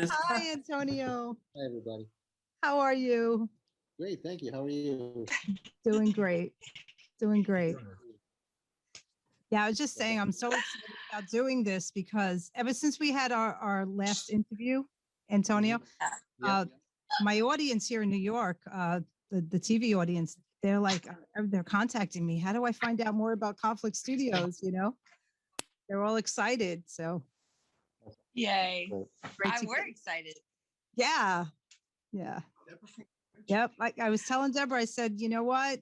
Hi, Antonio. Hi, everybody. How are you? Great, thank you. How are you? Doing great. Doing great. Yeah, I was just saying, I'm so excited about doing this because ever since we had our last interview, Antonio, my audience here in New York, the TV audience, they're like, they're contacting me. How do I find out more about Conflict Studios? You know, they're all excited. So, yay! We're excited. Yeah, yeah, yep. I was telling Deborah, I said, you know what?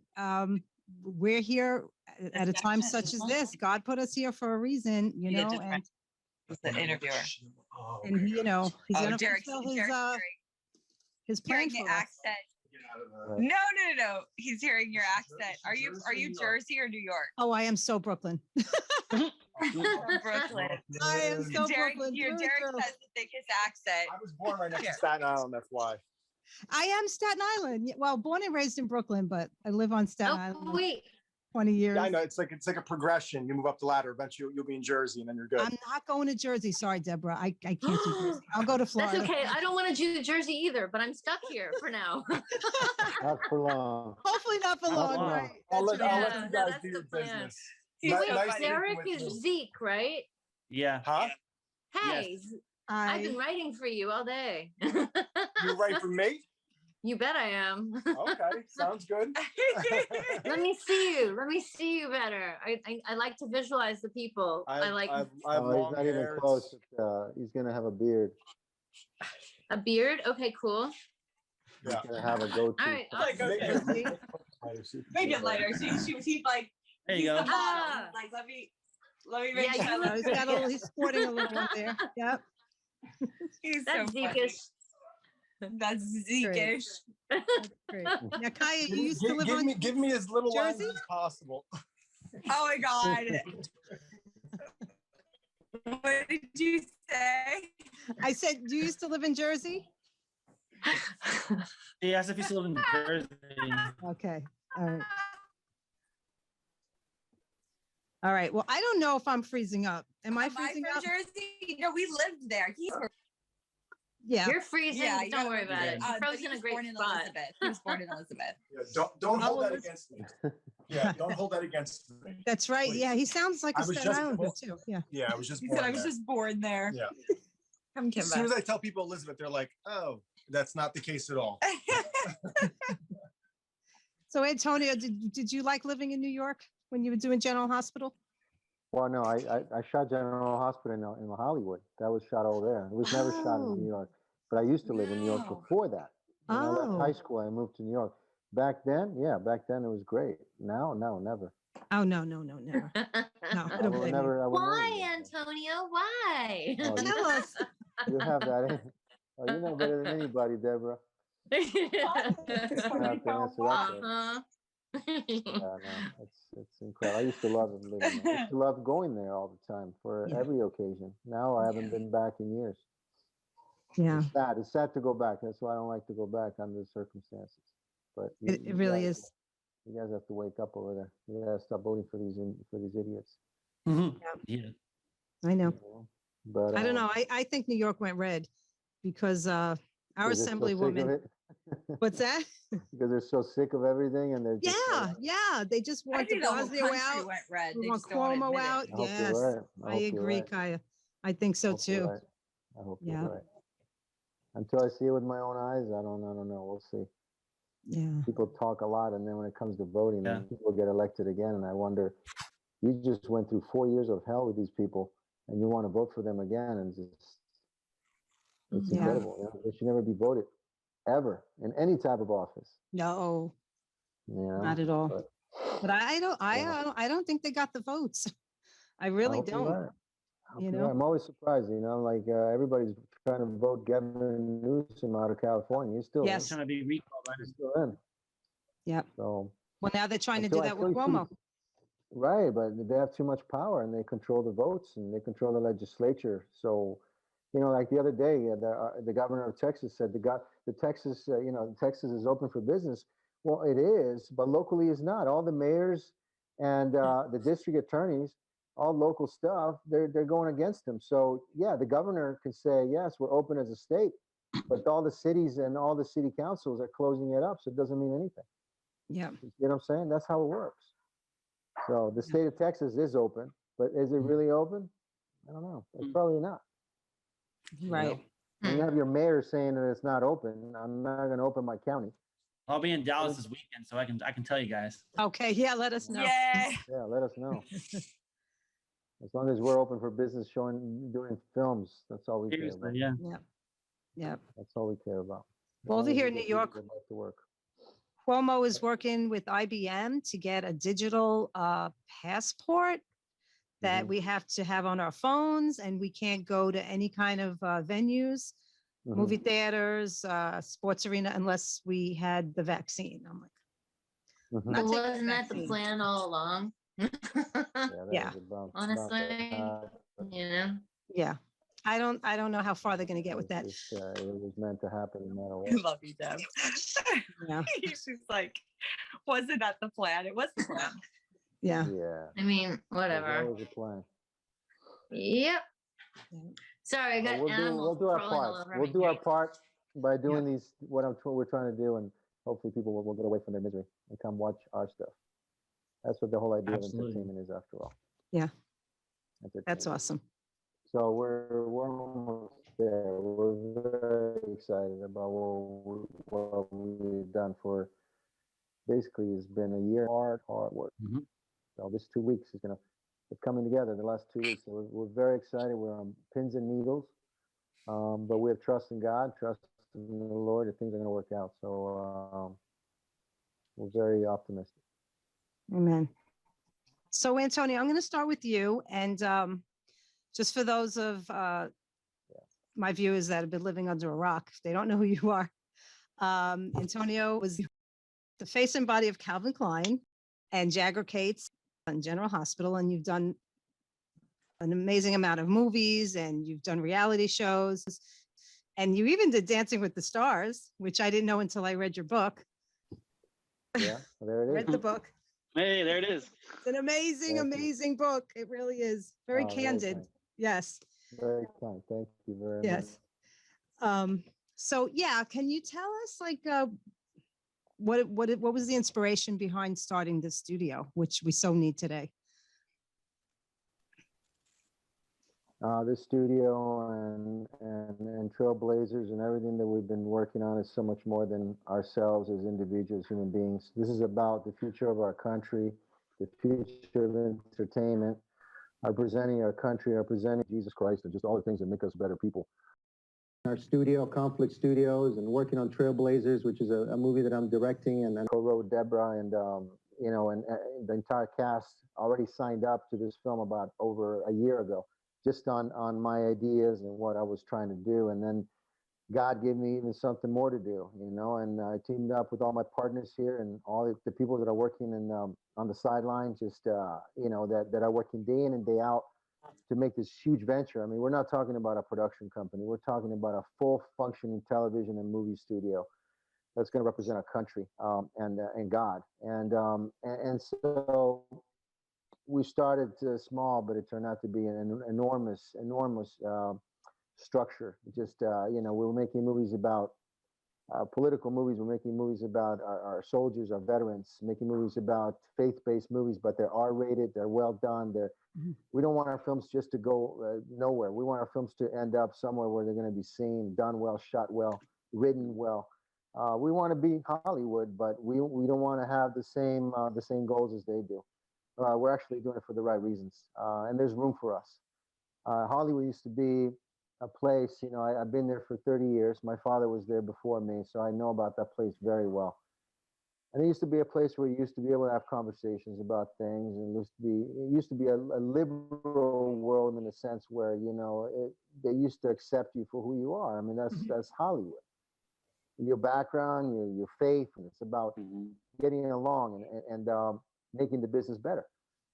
We're here at a time such as this. God put us here for a reason, you know, and the interviewer, and he, you know, he's gonna fulfill his plan for accent. No. He's hearing your accent. Are you Jersey or New York? Oh, I am so Brooklyn. From Brooklyn. I am so Brooklyn. Derek has the thickest accent. I was born right next to Staten Island. That's why. I am Staten Island. Well, born and raised in Brooklyn, but I live on Staten Island. Wait. 20 years. Yeah, I know. It's like a progression. You move up the ladder. Eventually, you'll be in Jersey, and then you're good. I'm not going to Jersey. Sorry, Deborah. I can't do Jersey. I'll go to Florida. That's okay. I don't want to do Jersey either, but I'm stuck here for now. Not for long. Hopefully not for long, right? I'll let you guys do your business. Wait, Derek is Zeke, right? Yeah. Huh? Hey, Yes. I've been writing for you all day. You write for me? You bet I am. Okay, sounds good. Let me see you. Let me see you better. I like to visualize the people. I like. He's not even close. He's gonna have a beard. A beard? Okay, cool. He's gonna have a goatee. All right. Make it lighter. He's like. There you go. Like let me make sure. He's sporting a little one there. Yep. That's Zeke-ish. That's Zeke-ish. That's great. Now, Kaya, you used to live give me as little lines Jersey? as possible. Oh my God. What did you say? I said, you used to live in Jersey? He asked if you still live in Jersey. Okay. All right. All right. Well, I don't know if I'm freezing up. Am I freezing from up? Jersey? No, we lived there. Yeah. You're freezing. Don't worry about it. You froze in a great spot. He was born in Elizabeth. Yeah, don't hold that against me. Yeah, don't hold that against me. That's right. Please. Yeah, he sounds like a Staten Islander too. Yeah. Yeah, I was just. He born said I was there. just born there. Yeah. Come, Kimba. As soon as I tell people Elizabeth, they're like, "Oh, that's not the case at all." So, Antonio, did you like living in New York when you were doing General Hospital? Well, no, I shot General Hospital in Hollywood. That was shot over there. It was never shot in New York. But I used to live in New York before that. When I left high school, I moved to New York. Back then it was great. Now, no, never. Oh, no, never. No, Why, Antonio? Why? Oh, Tell us. You have that. Oh, you know better than anybody, Deborah. It's incredible. I used to love living there. I used to love going there all the time for every occasion. Now I haven't been back in years. Yeah. It's sad to go back. That's why I don't like to go back under the circumstances. But it really is. You guys have to wake up over there. You gotta stop voting for these idiots. Mm-hmm. Yeah. I know. But I don't know. I think New York went red because our assemblywoman. What's that? Because they're so sick of everything, and they're just they just want de Blasio out. Went red. They want Cuomo out. Yes, I agree, Kaya. I think so too. I hope you're right. Until I see it with my own eyes, I don't know. We'll see. Yeah. People talk a lot, and then when it comes to voting, then people get elected again, and I wonder, you just went through 4 years of hell with these people, and you want to vote for them again, and it's incredible. You know? They should never be voted ever in any type of office. No, not at all. But I don't think they got the votes. I really don't. You know, I'm always surprised. You know, like everybody's trying to vote Gavin Newsom out of California. He's still trying to be recalled. He's still in. Yep. So now they're trying to do that with Cuomo. Right, but they have too much power and they control the votes and they control the legislature. So, you know, like the other day, the governor of Texas said Texas is open for business. Well, it is, but locally is not. All the mayors and the district attorneys all local stuff, they're going against them. So yeah, the governor can say, yes, we're open as a state, but all the cities and all the city councils are closing it up, so it doesn't mean anything. Yeah. You know what I'm saying? That's how it works. So the state of Texas is open, but is it really open? I don't know. It's probably not. Right. When you have your mayor saying that it's not open, I'm not going to open my county. I'll be in Dallas this weekend, so I can tell you guys. Okay. Yeah. Let us know. Yeah. Yeah, let us know. As long as we're open for business, doing films, that's all we care Seriously, about. yeah. Yeah. Yeah. That's all we care about. Well, over here in As long New as York, people would like to work. Cuomo is working with IBM to get a digital passport that Mhm. we have to have on our phones, and we can't go to any kind of venues, Mhm. movie theaters, sports arena, unless we had the vaccine. I'm like, Mhm. not Well, taking the wasn't that the vaccine. plan all along? Yeah, that Yeah. was about to Honestly, happen. you know. Yeah. I don't know how far they're going to get with that. It was meant to happen no matter I what. love you, Deb. Yeah. She's like, wasn't that the plan? It was the plan. Yeah. Yeah. I mean, There's whatever. always a plan. Yep. Yeah. Sorry, I But got we'll animals do our crawling all part. over We'll me. do our part by doing these, we're trying to do, and hopefully people will get away from their misery and come watch our stuff. That's what the whole idea Absolutely. of entertainment is, after all. Yeah. That's Entertainment. awesome. So we're almost there. We're very excited about what we've done for, basically, it's been a year of hard work. Mhm. So this 2 weeks is it's coming together, the last 2 weeks. So we're very excited. We're on pins and needles, but we have trust in God, trust in the Lord, that things are going to work out. So we're very optimistic. Amen. So, Antonio, I'm going to start with you. And just for those of my viewers that have been living under a rock, if they don't know who you are, Antonio was the face and body of Calvin Klein and Jagger Cates and General Hospital. And you've done an amazing amount of movies, and you've done reality shows. And you even did Dancing with the Stars, which I didn't know until I read your book. Yeah, there it is. Read the book. Hey, there it is. It's an amazing, Thank you. amazing book. It really is. Very Oh, very candid. kind. Yes. Very kind. Thank you very much. Yes. So yeah, can you tell us like what was the inspiration behind starting this studio, which we so need today? This studio and Trailblazers and everything that we've been working on is so much more than ourselves as individuals, human beings. This is about the future of our country, the future of entertainment, representing our country, representing Jesus Christ, and just all the things that make us better people. Our studio, Conflict Studios, and working on Trailblazers, which is a movie that I'm directing, and then co-wrote with Deborah, and the entire cast already signed up to this film about over a year ago, just on my ideas and what I was trying to do. And then God gave me even something more to do, and I teamed up with all my partners here and all the people that are working on the sidelines, just, that are working day in and day out to make this huge venture. I mean, we're not talking about a production company. We're talking about a full functioning television and movie studio that's going to represent our country and God. And so we started small, but it turned out to be an enormous structure. Just, we were making movies about political movies. We're making movies about our soldiers, our veterans, making movies about faith-based movies, but they're R-rated, they're well done. We don't want our films just to go nowhere. We want our films to end up somewhere where they're going to be seen, done well, shot well, written well. We want to be Hollywood, but we don't want to have the same goals as they do. We're actually doing it for the right reasons, and there's room for us. Hollywood used to be a place, I've been there for 30 years. My father was there before me, so I know about that place very well. And it used to be a place where you used to be able to have conversations about things, and it used to be a liberal world, in a sense where, they used to accept you for who you are. I mean, that's Hollywood. Your background, your faith, and it's about getting along and making the business better.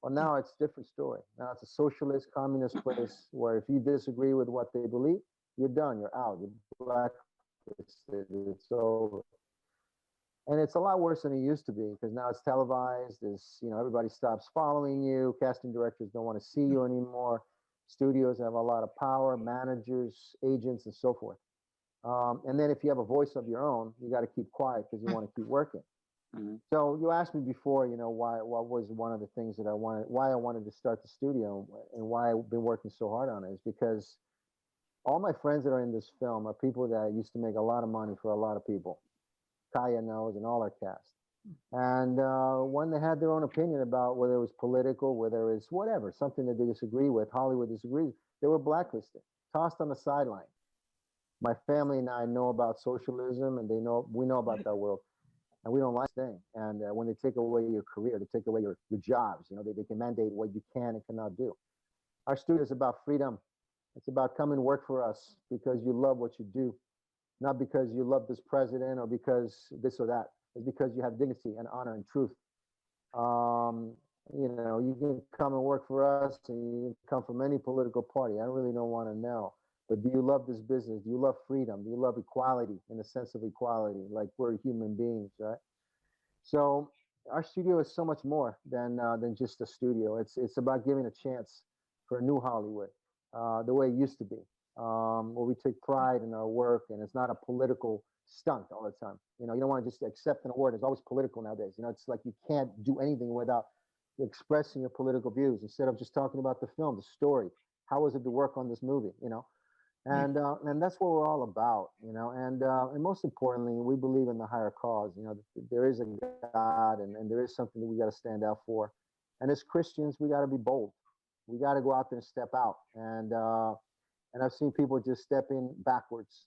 Well, now it's a different story. Now it's a socialist, communist place where if you disagree with what they believe, you're done. You're out. You're blacklisted. It's over. And it's a lot worse than it used to be because now it's televised. There's, everybody stops following you. Casting directors don't want to see you anymore. Studios have a lot of power, managers, agents, and so forth. And then if you have a voice of your own, you got to keep quiet because you want to keep working. Mhm. So you asked me before, what was one of the things that why I wanted to start the studio and why I've been working so hard on it is because all my friends that are in this film are people that used to make a lot of money for a lot of people. Kaya knows and all our cast. And when they had their own opinion about whether it was political, whether it's whatever, something that they disagree with, Hollywood disagrees, they were blacklisted, tossed on the sideline. My family and I know about socialism, and we know about that world, and we don't like this thing. And when they take away your career, they take away your jobs. They can mandate what you can and cannot do. Our studio is about freedom. It's about come and work for us because you love what you do, not because you love this president or because this or that. It's because you have dignity and honor and truth. You can come and work for us, and you can come from any political party. I really don't want to know. But do you love this business? Do you love freedom? Do you love equality in the sense of equality? Like we're human beings, right? So our studio is so much more than just a studio. It's about giving a chance for a new Hollywood, the way it used to be, where we take pride in our work, and it's not a political stunt all the time. You don't want to just accept an award. It's always political nowadays. It's like you can't do anything without expressing your political views instead of just talking about the film, the story. How was it to work on this movie? And that's what we're all about, and most importantly, we believe in the higher cause. There is a God, and there is something that we got to stand out for. And as Christians, we got to be bold. We got to go out there and step out. And I've seen people just stepping backwards,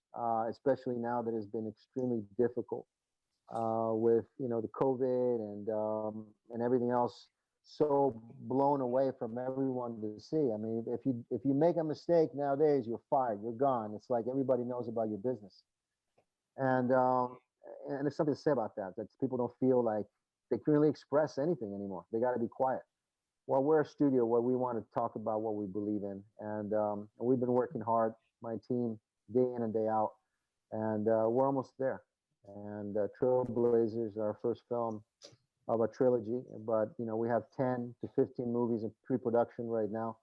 especially now that it's been extremely difficult with the COVID and everything else, so blown away from everyone to see. I mean, if you make a mistake nowadays, you're fired, you're gone. It's like everybody knows about your business, and there's something to say about that. That people don't feel like they can really express anything anymore. They got to be quiet. Well, we're a studio where we want to talk about what we believe in, and we've been working hard, my team, day in and day out, and we're almost there. And Trailblazers, our first film of a trilogy, but we have 10 to 15 movies in pre-production right now.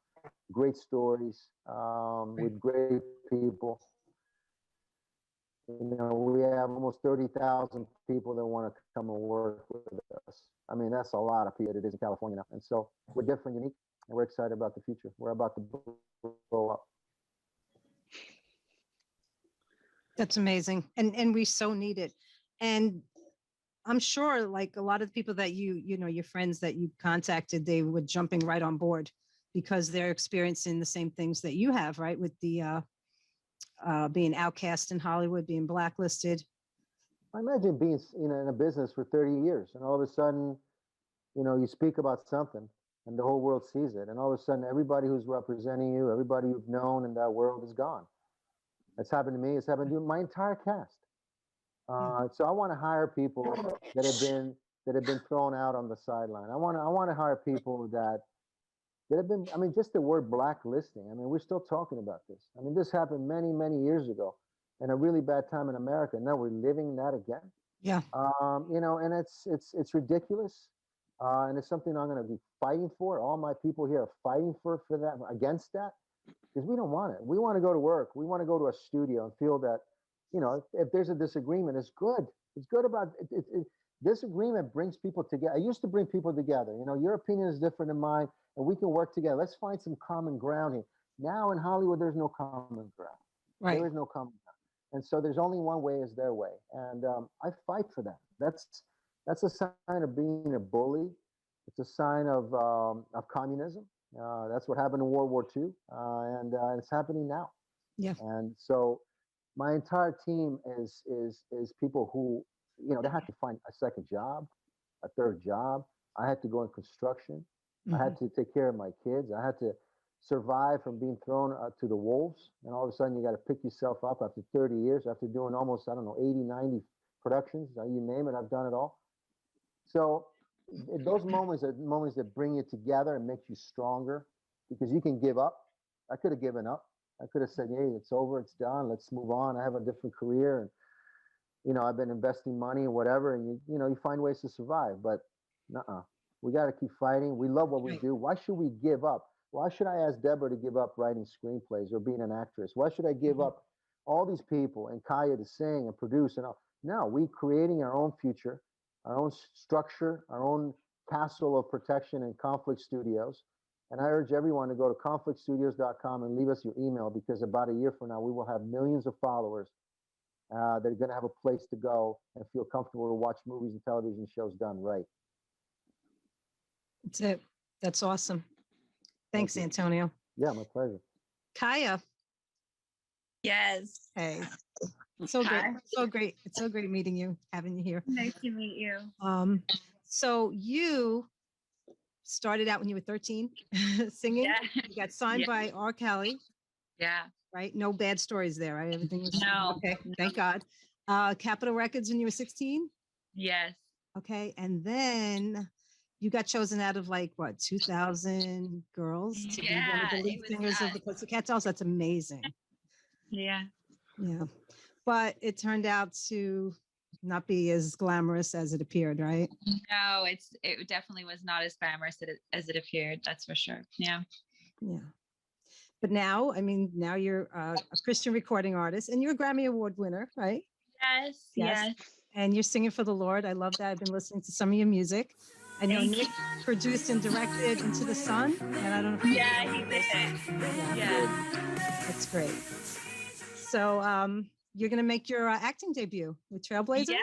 Great stories with great people. We have almost 30,000 people that want to come and work with us. I mean, that's a lot of people. It is in California now, and so we're different, unique, and we're excited about the future. We're about to blow up. That's amazing. And we so need it. And I'm sure like a lot of the people that your friends that you contacted, they were jumping right on board because they're experiencing the same things that you have, right? With the being outcast in Hollywood, being blacklisted. I imagine being in a business for 30 years and all of a sudden, you speak about something and the whole world sees it. And all of a sudden, everybody who's representing you, everybody you've known in that world is gone. It's happened to me. It's happened to my entire cast. So I want to hire people that have been thrown out on the sideline. I want to hire people that have been. I mean, just the word blacklisting. I mean, we're still talking about this. I mean, this happened many years ago, in a really bad time in America. Now we're living that again. Yeah. And it's ridiculous, and it's something I'm going to be fighting for. All my people here are fighting for that, against that, because we don't want it. We want to go to work. We want to go to a studio and feel that. If there's a disagreement, it's good. It's good about it. Disagreement brings people together. I used to bring people together. Your opinion is different than mine, and we can work together. Let's find some common ground here. Now in Hollywood, there's no common ground. Right. There is no common ground, and so there's only one way is their way, and I fight for that. That's a sign of being a bully. It's a sign of communism. That's what happened in World War II, and it's happening now. Yeah. And so my entire team is people who they had to find a second job, a third job. I had to go in construction. Mm-hmm. I had to take care of my kids. I had to survive from being thrown to the wolves. And all of a sudden you got to pick yourself up after 30 years, after doing almost, 80, 90 productions, you name it, I've done it all. So those moments are moments that bring you together and make you stronger, because you can give up. I could have given up. I could have said, hey, it's over, it's done, let's move on. I have a different career. I've been investing money and whatever, and you find ways to survive. But we got to keep fighting. We love what we do. Why should we give up? Why should I ask Deborah to give up writing screenplays or being an actress? Why should I give up all these people and Kaya to sing and produce and all? No, we creating our own future, our own structure, our own castle of protection in Conflict Studios. And I urge everyone to go to conflictstudios.com and leave us your email, because about a year from now, we will have millions of followers. They're going to have a place to go and feel comfortable to watch movies and television shows done right. That's it. That's awesome. Thanks, Thank Antonio. Yeah, my pleasure. Kaya. Yes. Hey. So great. Hi. So great. It's so great meeting you, having you here. Nice to meet you. So you started out when you were 13 singing. Yeah. You got signed by R. Kelly, Yeah. right? No bad stories there, right? Everything was No. okay. No. Thank God. Capitol Records when you were 16. Yes. Okay. And then you got chosen out of 2,000 girls to be one of the Yeah, lead it was singers of nuts. the Pussycat Dolls. That's amazing. Yeah. Yeah. But it turned out to not be as glamorous as it appeared, right? No, it definitely was not as glamorous as it appeared. That's for sure. Yeah. Yeah. But now, now you're a Christian recording artist and you're a Grammy Award winner, right? Yes. Yes. Yes. And you're singing for the Lord. I love that. I've been listening to some of your music. I know Thank Nick produced and directed Into the Sun, and I don't know if Yeah, he did. Yeah. That's great. So you're going to make your acting debut with Trailblazers? Yeah.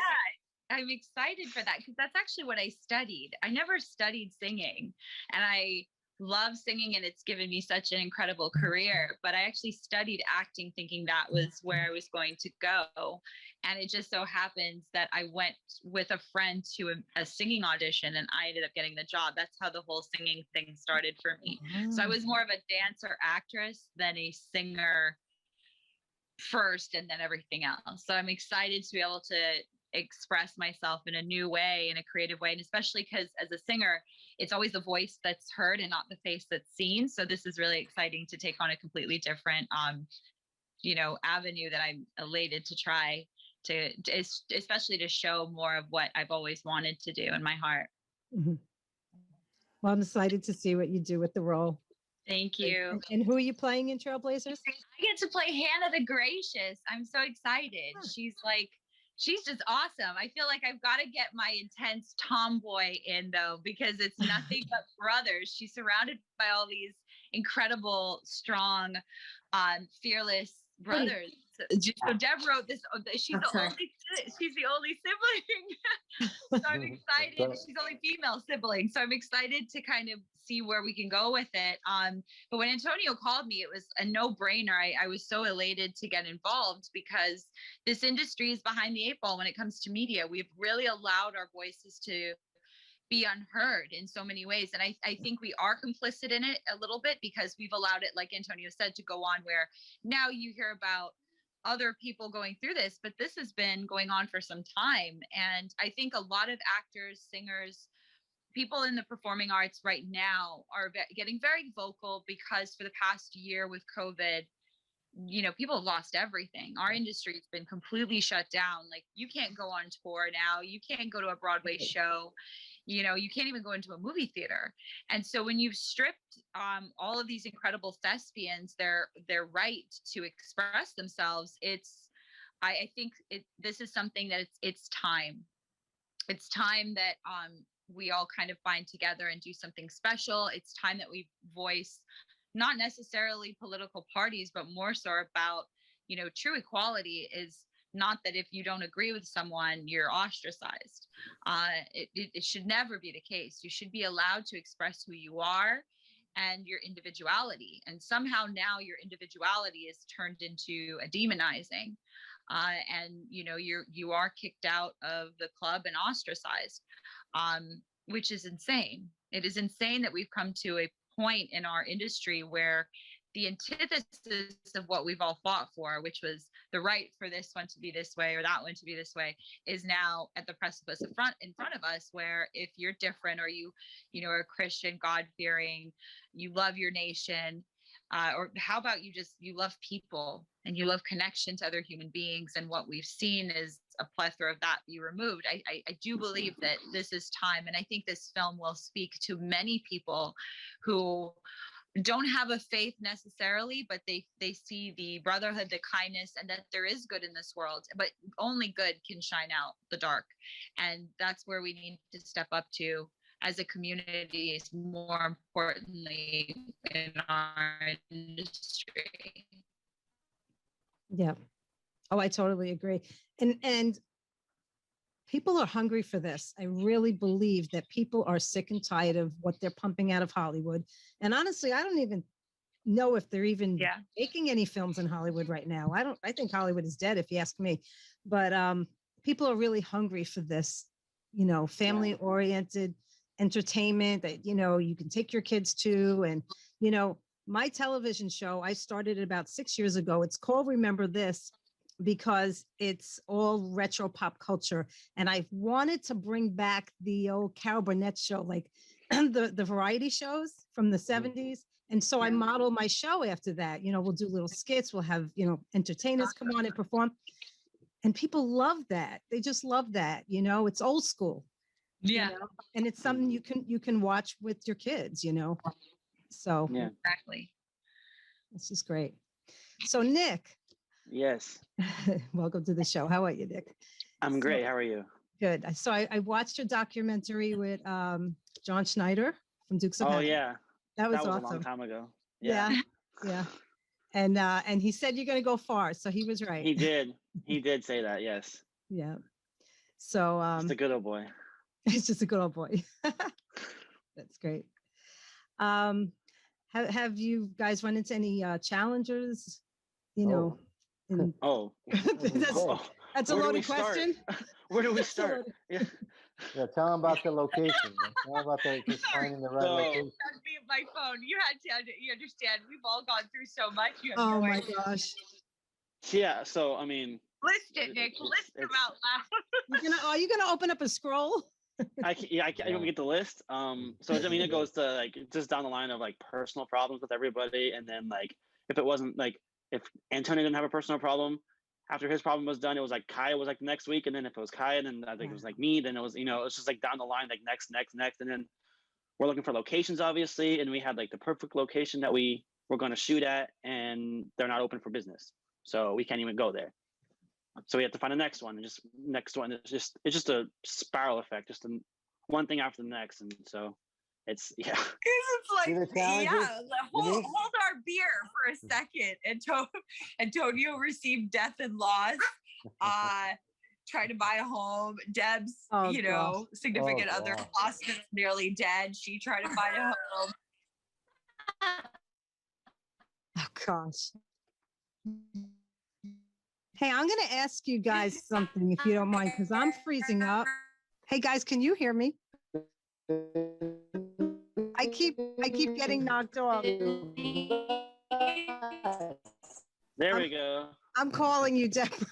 I'm excited for that because that's actually what I studied. I never studied singing, and I love singing, and it's given me such an incredible career. But I actually studied acting thinking that was where I was going to go. And it just so happens that I went with a friend to a singing audition, and I ended up getting the job. That's how the whole singing thing started for me. So I was more of a dancer actress than a singer first, and then everything else. So I'm excited to be able to express myself in a new way, in a creative way, and especially because as a singer, it's always the voice that's heard and not the face that's seen. So this is really exciting to take on a completely different avenue that I'm elated to try to especially to show more of what I've always wanted to do in my heart. Mm-hmm. Well, I'm excited to see what you do with the role. Thank you. And who are you playing in Trailblazers? I get to play Hannah the Gracious. I'm so excited. She's just awesome. I feel like I've got to get my intense tomboy in though, because it's nothing but brothers. She's surrounded by all these incredible, strong, fearless brothers. So Deb wrote this. She's the only sibling. So I'm excited. She's the only female sibling. So I'm excited to kind of see where we can go with it. But when Antonio called me, it was a no-brainer. I was so elated to get involved because this industry is behind the eight ball when it comes to media. We've really allowed our voices to be unheard in so many ways. And I think we are complicit in it a little bit because we've allowed it, like Antonio said, to go on where now you hear about other people going through this, but this has been going on for some time. And I think a lot of actors, singers, people in the performing arts right now are getting very vocal because for the past year with COVID, people have lost everything. Our industry has been completely shut down. Like you can't go on tour now. You can't go to a Broadway show. You can't even go into a movie theater. And so when you've stripped all of these incredible thespians their right to express themselves, I think this is something that it's time. It's time that we all kind of bind together and do something special. It's time that we voice not necessarily political parties, but more so about, true equality is not that if you don't agree with someone, you're ostracized. It should never be the case. You should be allowed to express who you are and your individuality. And somehow now your individuality is turned into a demonizing. And you are kicked out of the club and ostracized, which is insane. It is insane that we've come to a point in our industry where the antithesis of what we've all fought for, which was the right for this one to be this way or that one to be this way, is now at the precipice in front of us, where if you're different or you are a Christian, God-fearing, you love your nation, or how about you love people and you love connection to other human beings, and what we've seen is a plethora of that be removed. I do believe that this is time, and I think this film will speak to many people who don't have a faith necessarily, but they see the brotherhood, the kindness, and that there is good in this world, but only good can shine out the dark. And that's where we need to step up to as a community, is more importantly in our industry. Yeah. Oh, I totally agree. And people are hungry for this. I really believe that people are sick and tired of what they're pumping out of Hollywood. And honestly, I don't even know if they're even making any films in Hollywood right now. I think Hollywood is dead, if you ask me. But people are really hungry for this, family oriented entertainment that, you can take your kids to. And, my television show, I started it about 6 years ago. It's called Remember This, because it's all retro pop culture. And I wanted to bring back the old Carol Burnett show, like the variety shows from the 70s. And so I modeled my show after that. We'll do little skits. We'll have, entertainers come on and perform. And people love that. They just love that. It's old school. Yeah. And it's something you can watch with your kids, So Yeah, Exactly. this is great. So Nick, yes, welcome to the show. How are you, Nick? I'm great. How are you? Good. So I watched your documentary with John Schneider from Dukes of Oh Hazzard. yeah, That was a awesome. long time ago. Yeah. And he said you're going to go far, so he was right. He did say that. Yes. Yeah. So Just a good old boy. he's just a good old boy. That's great. Have you guys run into any challenges? Oh, That's a Where do we loaded start? question. Where do we start? Yeah. Yeah, tell them about the location. Man. Tell them about just finding the right So- location. That's me, my phone. You understand. We've all gone through so much. You have Oh no my idea. gosh. Yeah. So I mean, List it, Nick. List them out loud. Are you gonna open up a scroll? I can get the list. So I mean, it goes to like just down the line of like personal problems with everybody, and then like if it wasn't like if Antonio didn't have a personal problem, after his problem was done, it was like Kaya was like the next week, and then if it was Kaya, then I think it was like me, then it was it's just like down the line, like next, and then we're looking for locations obviously, and we had like the perfect location that we were going to shoot at, and they're not open for business, so we can't even go there. So we have to find the next one, and just next one. It's just a spiral effect, just one thing after the next, and so it's Because it's See the like, challenges, hold Denise? our beer for a second. Antonio received death and loss. Trying to buy a home. Deb's, Oh, gosh. significant Oh, other gosh. lost, nearly dead. She tried to buy a home. Oh gosh. Hey, I'm going to ask you guys something if you don't mind, because I'm freezing up. Hey guys, can you hear me? I keep getting knocked off. there we go. I'm calling you, Deborah.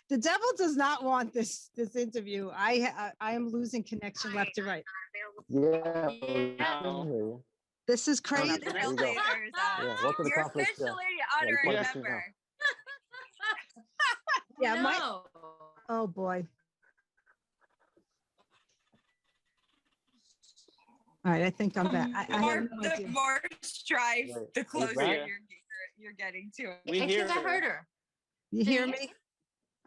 The devil does not want this interview. I am losing connection left to right. Yeah. we can Now- hear you. This is crazy. There you go. Yeah, welcome to You're Conflict. officially Yeah, honoring you Yeah. can member. Yeah, No. oh boy. All right, I think I'm back. I have no The idea. more strife, Wait, the are you closer back? you're getting to it. We I hear think I her. heard her. You hear Denise? me?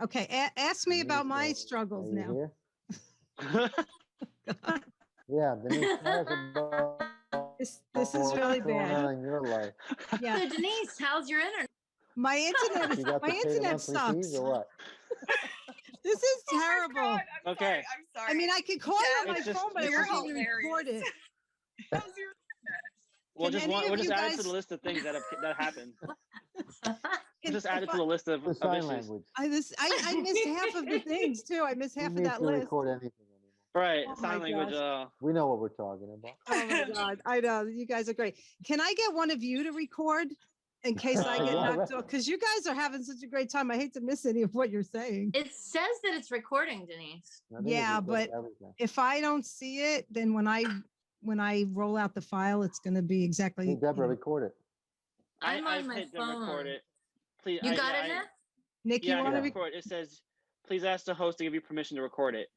Okay, ask me about my Denise, struggles are you now. here? Yeah, Denise, tell us about This is what's really going bad. on in your life. Yeah, So Denise, how's your internet? my internet You got to my pay the internet monthly sucks. fees or what? This is Oh my terrible. God, I'm Okay. sorry. I mean, I could call you on my It's just- phone, but I it's won't just- even record it. How's your- We'll Can just any of we'll just you add it guys- to the list of things that happened. We'll Can- just add it if to the list of The sign issues. language. I missed half of the things too. I missed half You of need that to list. record anything anymore. Right, Oh sign my language. gosh. We know what we're talking about. Oh my God. I know. You guys are great. Can I get one of you to record in case I get Yeah, knocked off? Because you guys are having such a great time. I hate to miss any of what you're saying. It says that it's recording, Denise. I think Yeah, it's but everything. if I don't see it, then when I roll out the file, it's going to be exactly. Hey, Deborah, record it. I'm I on my hit the record phone. it. Please, You got it, Nick? Nick, Yeah, you I want hit to? record. It says, please ask the host to give you permission to record it.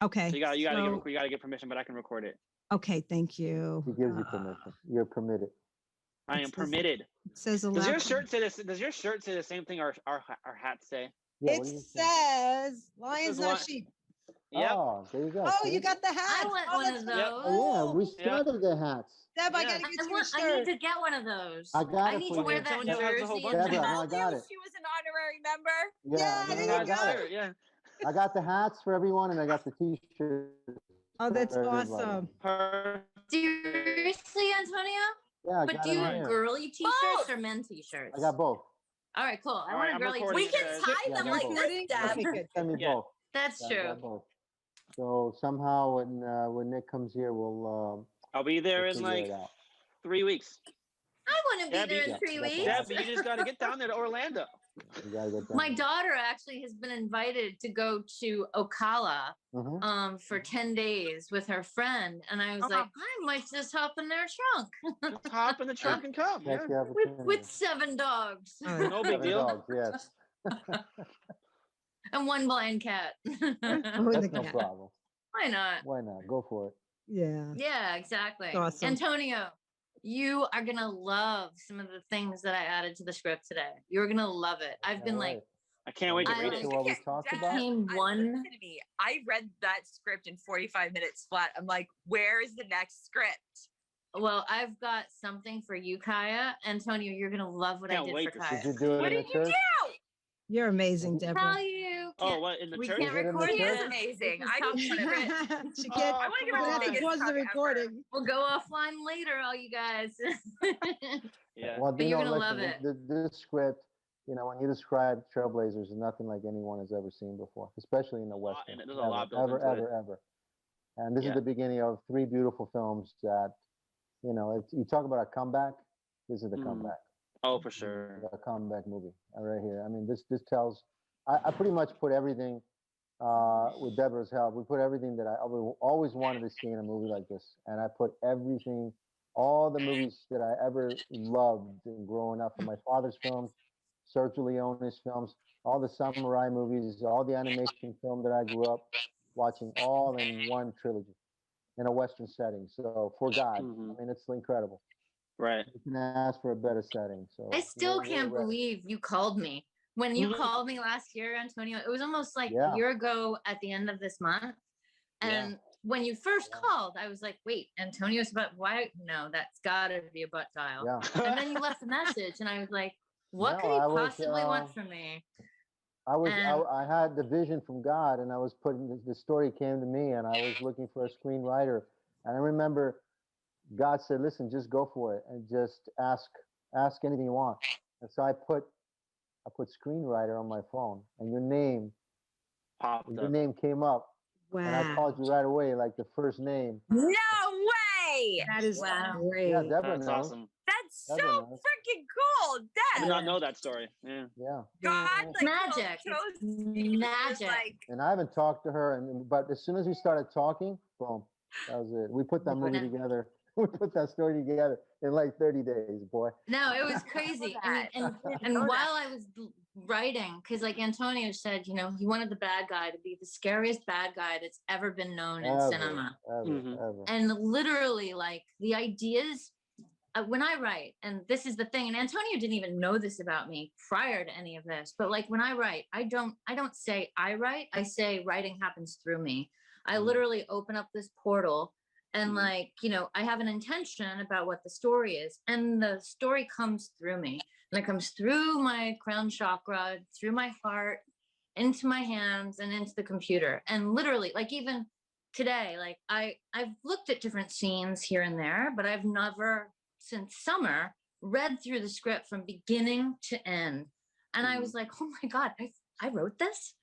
Okay. So you gotta get permission, but I can record it. Okay, thank you. He gives you permission. You're permitted. I am permitted. It says Does allowed. your shirt say this? Does your shirt say the same thing our hats say? Yeah, It what do you think? says lions, says not li- sheep. Yep. Oh, there you go. Oh, see? you got the hat. I want Oh, one that's of so those. Oh, yeah, we Yeah. started the hats. Deb, I Yeah. gotta get you a I shirt. need to get one of those. I got it need for to you. wear that Antonio has a whole jersey. bunch and of Deborah, that. no, I got it. She was an honorary member. Yeah, no, there no, you I got go. it. Yeah. I got the hats for everyone, and I got the T-shirts. Oh, that's for everybody. awesome. Seriously, Antonio? Yeah, I But got do it you right want here. girly t-shirts or men t-shirts? I got both. All right, cool. I All want right, a I'm girly recording We it, can guys. tie Yeah, them I like got this, both. Deb. Okay, good. Send me Yeah. both. That's Yeah, I true. got both. So somehow when Nick comes here, we'll I'll be there in figure like it out. 3 weeks. I want to be Debbie- there in Yeah, 3 that's weeks. all. Deb, you just got to get down there to Orlando. You gotta get down My there. daughter actually has been invited to go to Ocala Mhm. for 10 days with her friend. And I was like, I might just hop in their trunk Just hop in the truck and come. That's Yeah. the opportunity. with 7 dogs No big 7 deal. dogs, yes. and 1 blind cat. Oh, and That's the no cat. problem. Why not? Why not? Go for it. Yeah. Yeah, exactly. Awesome. Antonio, you are going to love some of the things that I added to the script today. You're going to love it. I've been like, I can't wait to I read like- it. what we Okay, talked Deb, about. Came one- listen to me. I read that script in 45 minutes flat. I'm like, where is the next script? well, I've got something for you, Kaya. Antonio, you're going to love what I Can't did wait for to see Kaya. Did you do it What in the did you church? do? You're amazing, Tell Deborah. you. Oh, can't- what in the we church? can't Is it in the record She church? is this. amazing. This is I top just want to secret. She Oh, can't. I wanna give come her the on. biggest Pause the hug ever. recording. We'll go offline later, all you guys. Yeah. Well, But you you're know, gonna love listen, this script, you know, when you describe Trailblazers, is nothing like anyone has ever seen before, especially in the lot- Western. and there's a lot built ever, into it. ever. And this Yeah. is the beginning of 3 beautiful films that, you know, you talk about a comeback. This is the Mhm. comeback. Oh, for sure. A comeback movie right here. I mean, this tells. I pretty much put everything with Deborah's help. We put everything that I always wanted to see in a movie like this, and I put everything, all the movies that I ever loved growing up, from my father's films, Sergio Leone's films, all the samurai movies, all the animation film that I grew up watching, all in one trilogy in a Western setting. So for God, Mhm. I mean, it's incredible. Right. You can ask for a better setting. So I still we're can't ready. believe you called me. When you Mhm. called me last year, Antonio, it was almost like Yeah. a year ago at the end of this month. And when you first Yeah. called, I was like, wait, Antonio's about why? No, that's gotta be a butt dial. Yeah. And then you left a message and I was like, what No, could he I was, possibly want from me? I had the vision from God, and I was putting the story came to me, and I was looking for a screenwriter. And I remember God said, "Listen, just go for it, and just ask anything you want." And so I put screenwriter on my phone, and your name Popped up. came up, and I Wow. called you right away, like the first name. No way. That is Wow. great. Yeah, Deborah That's knows. awesome. That's so Deborah knows. freaking cool. I did Deb. not know that story. Yeah. Yeah. God, like, Magic. chose It's me. It was magic. like, And I haven't talked to her, but as soon as we started talking, boom, that was it. We put that movie together. We put that story together in like 30 days, boy. No, it was crazy. I mean, and know while I was writing, because like Antonio said, you know, he wanted the bad guy to be the scariest bad guy that's ever been known in cinema. Mhm. Ever. And literally, like the ideas, when I write, and this is the thing, and Antonio didn't even know this about me prior to any of this, but like when I write, I don't say I write. I say writing happens through me. I literally open up this portal. And like, you know, I have an intention about what the story is, and the story comes through me, and it comes through my crown chakra, through my heart, into my hands, and into the computer. And literally, like even today, like I've looked at different scenes here and there, but I've never since summer read through the script from beginning to end. And I was like, oh my God, I wrote this?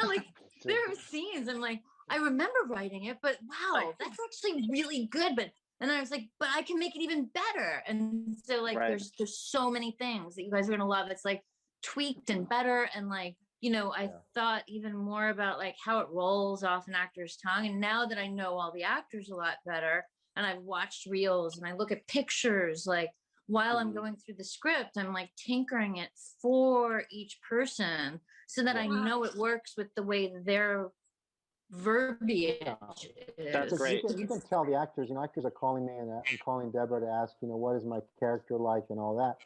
Like there are scenes I'm like, I remember writing it, but wow, that's actually really good. But and I was like, but I can make it even better. And so like Right. there's so many things that you guys are gonna love. It's like tweaked and better. And like, you know, I thought even more about like how it rolls off an actor's tongue. And now that I know all the actors a lot better, and I've watched reels and I look at pictures, like while I'm going through the script, I'm like tinkering it for each person so that I know it works with the way their verbiage is. That's great. You can tell the actors, actors are calling me and I'm calling Deborah to ask, what is my character like and all that.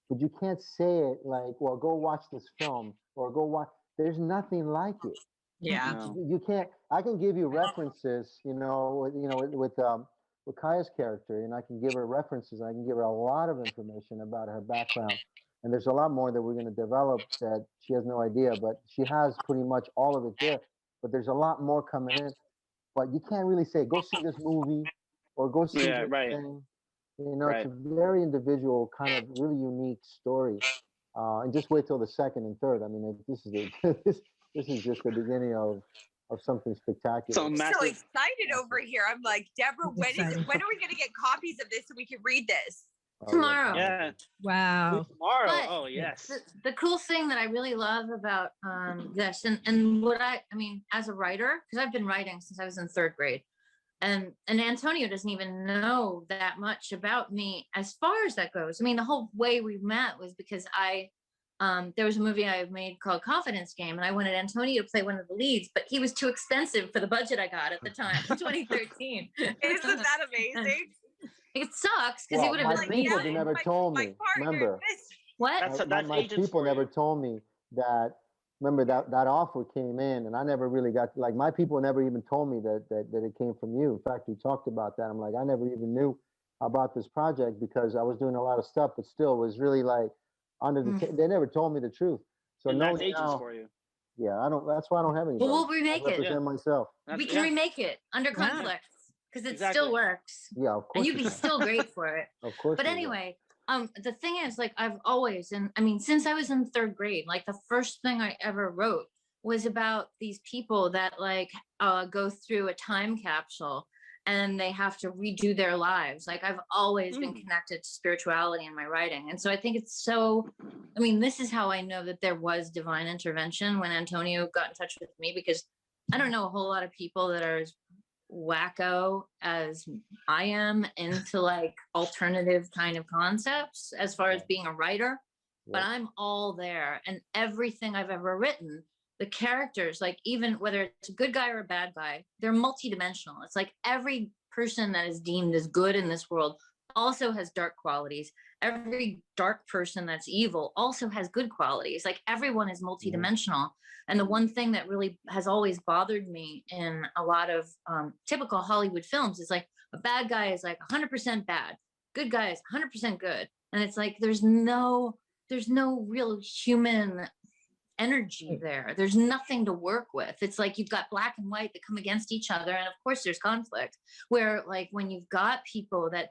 But you can't say it like, well, go watch this film or go watch. There's nothing like it. Yeah. No. You can't. I can give you references, with Kaya's character, and I can give her references. I can give her a lot of information about her background, and there's a lot more that we're going to develop that she has no idea. But she has pretty much all of it there. But there's a lot more coming in. But you can't really say, go see this movie, or go see this thing. It's a very individual, kind of really unique story. And just wait till the second and third. I mean, this is just the beginning of something spectacular. I'm so excited over here. I'm like, Deborah, when are we going to get copies of this so we can read this? Tomorrow. Yeah. Wow. Tomorrow. But oh, yes. The cool thing that I really love about this and what I mean, as a writer, because I've been writing since I was in 3rd grade. And Antonio doesn't even know that much about me as far as that goes. I mean, the whole way we met was because there was a movie I made called Confidence Game, and I wanted Antonio to play one of the leads, but he was too expensive for the budget I got at the time, 2013. Isn't that amazing? It sucks because he would have been people amazing. never told me. Remember, What? my people never told me that. Remember that offer came in, and I never really got, like, my people never even told me that it came from you. In fact, we talked about that. I'm like, I never even knew about this project because I was doing a lot of stuff, but still was really like under the. They never told me the truth. So and no, that's agents for you. Yeah, I don't. That's why I don't have any. Well, we'll remake it. Represent myself. We can remake it under conflict because it still works. Yeah, of course. And you'd be still great for it. Of course. But anyway. The thing is, like, I've always, and I mean, since I was in 3rd grade, like the first thing I ever wrote was about these people that like go through a time capsule and they have to redo their lives. Like, I've always been connected to spirituality in my writing. And so I think it's so, I mean, this is how I know that there was divine intervention when Antonio got in touch with me, because I don't know a whole lot of people that are as wacko as I am into like alternative kind of concepts as far as being a writer, but I'm all there. And everything I've ever written, the characters, like even whether it's a good guy or a bad guy, they're multidimensional. It's like every person that is deemed as good in this world also has dark qualities. Every dark person that's evil also has good qualities. Like, everyone is multidimensional. And the one thing that really has always bothered me in a lot of typical Hollywood films is like, a bad guy is like 100% bad, good guy is 100% good. And it's like, there's no real human energy there. There's nothing to work with. It's like you've got black and white that come against each other, and of course there's conflict, where like when you've got people that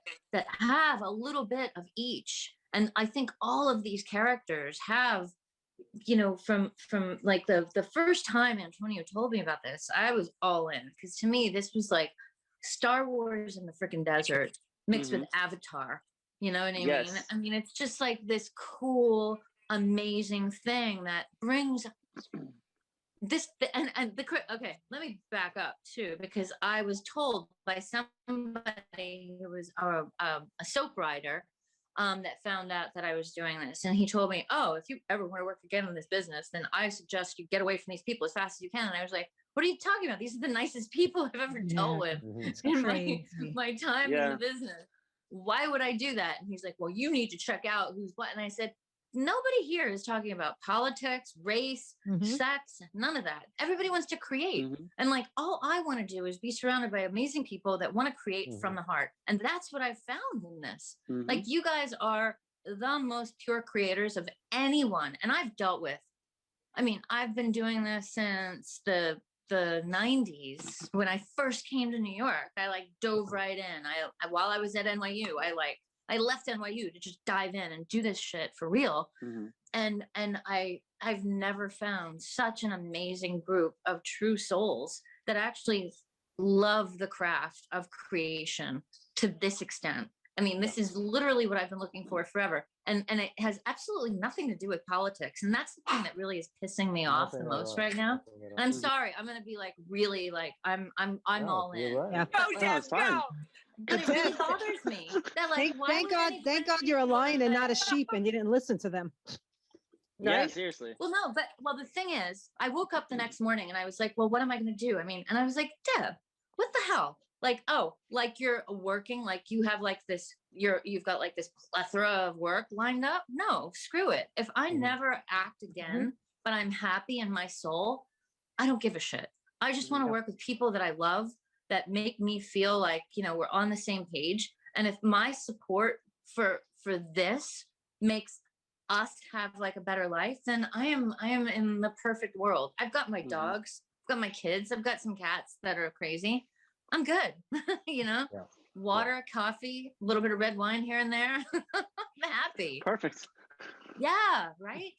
have a little bit of each, and I think all of these characters have, from like the first time Antonio told me about this, I was all in, because to me this was like Star Wars in the freaking desert mixed with Avatar. You know what I mean? I mean, it's just like this cool, amazing thing that brings this okay, let me back up too, because I was told by somebody who was a soap writer that found out that I was doing this, and he told me, oh, if you ever want to work again in this business, then I suggest you get away from these people as fast as you can. And I was like, what are you talking about? These are the nicest people I've ever dealt with in my time in the business. Why would I do that? And he's like, well, you need to check out who's what. And I said, nobody here is talking about politics, race, sex, none of that. Everybody wants to create. And like, all I want to do is be surrounded by amazing people that want to create from the heart. And that's what I've found in this. Like, you guys are the most pure creators of anyone. And I've dealt with, I mean, I've been doing this since the 90s. When I first came to New York, I like dove right in. While I was at NYU, I left NYU to just dive in and do this shit for real. And I've never found such an amazing group of true souls that actually love the craft of creation to this extent. I mean, this is literally what I've been looking for forever. And it has absolutely nothing to do with politics. And that's the thing that really is pissing me off the most right now. And I'm sorry, I'm going to be like, really, like, I'm all in. Right. Yeah. Go, Deb, go. And it really bothers me. That like, why Thank would God, anyone thank God do you're a that? lion and not a sheep, and you didn't listen to them. Yeah, Right? seriously. Well, no, but the thing is, I woke up the next morning and I was like, well, what am I going to do? I mean, and I was like, Deb, what the hell? Like, oh, like you're working, like you have like this, you've got like this plethora of work lined up. No, screw it. If I never act again, but I'm happy in my soul, I don't give a shit. I just want to work with people that I love, that make me feel like, you know, we're on the same page. And if my support for this makes us have like a better life, then I am in the perfect world. I've got my dogs, I've got my kids, I've got some cats that are crazy. I'm good. You know, water, coffee, a little bit of red wine here and there. I'm happy. Perfect. Yeah, right.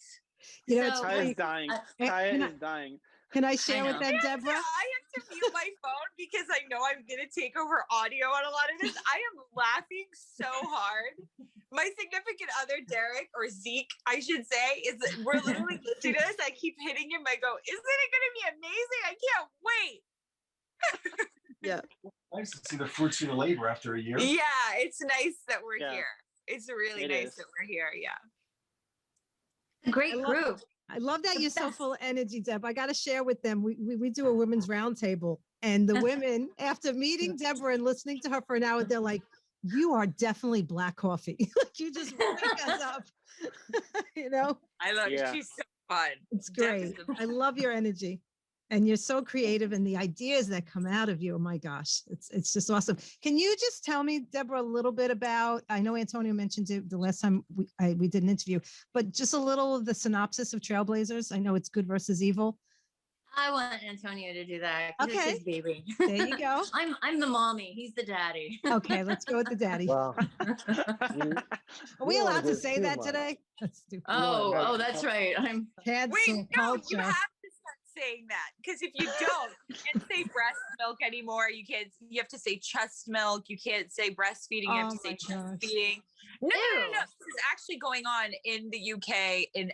You know, it's So, Kaya funny. is dying. Can Kaya I- is dying. Can I share with know. them, Deborah? I have to mute my phone because I know I'm going to take over audio on a lot of this. I am laughing so hard. My significant other, Derek, or Zeke, I should say, is that we're literally listening to this. I keep hitting him. I go, isn't it going to be amazing? I can't wait. Yeah. Nice to see the fruits of your labor after a year. Yeah, it's nice that we're Yeah. here. It's really It nice is. that we're here. Yeah. great I love- group. I love that The you're so best. full of energy, Deb. I got to share with them. We do a women's roundtable, and the women, after meeting Deborah and listening to her for an hour, they're like, "You are definitely black coffee. Like you just wake us up." You know, I love Yeah. She's so fun. it's Deb great. is the I love your energy, and you're so creative, and the ideas that come out of you. Oh my gosh, it's just awesome. Can you just tell me, Deborah, a little bit about? I know Antonio mentioned it the last time we did an interview, but just a little of the synopsis of Trailblazers. I know it's good versus evil. I want Antonio to do that. 'Cause Okay. It's his baby. There you go. I'm the mommy. He's the daddy. Okay, let's go with the daddy. Well, you, Are we you don't wanna allowed to give say too that much. today? That's stupid. Oh, that's right. I'm Cancel Wait, no, culture. you have to start saying that because if you don't, you can't say breast milk anymore. You can't. You have to say chest milk. You can't say breastfeeding. You have Oh to say my chest gosh. feeding. No. Ew. This is actually going on in the UK in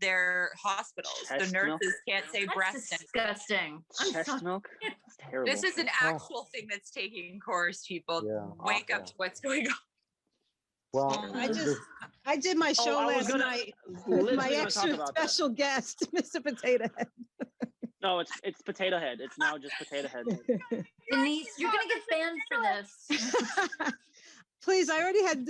their hospitals. Chest The milk? nurses can't say that's breast. disgusting. I'm Chest sorry. milk? That's terrible. This is an Oh. actual thing that's taking course. People Yeah. wake up Awful. to what's going on. well, I did my show I was last gonna- night literally with my gonna talk extra about that. special guest, Mr. Potato Head. No, it's Potato Head. It's now just Potato Head. Denise, you're gonna get banned for this. Please, I already had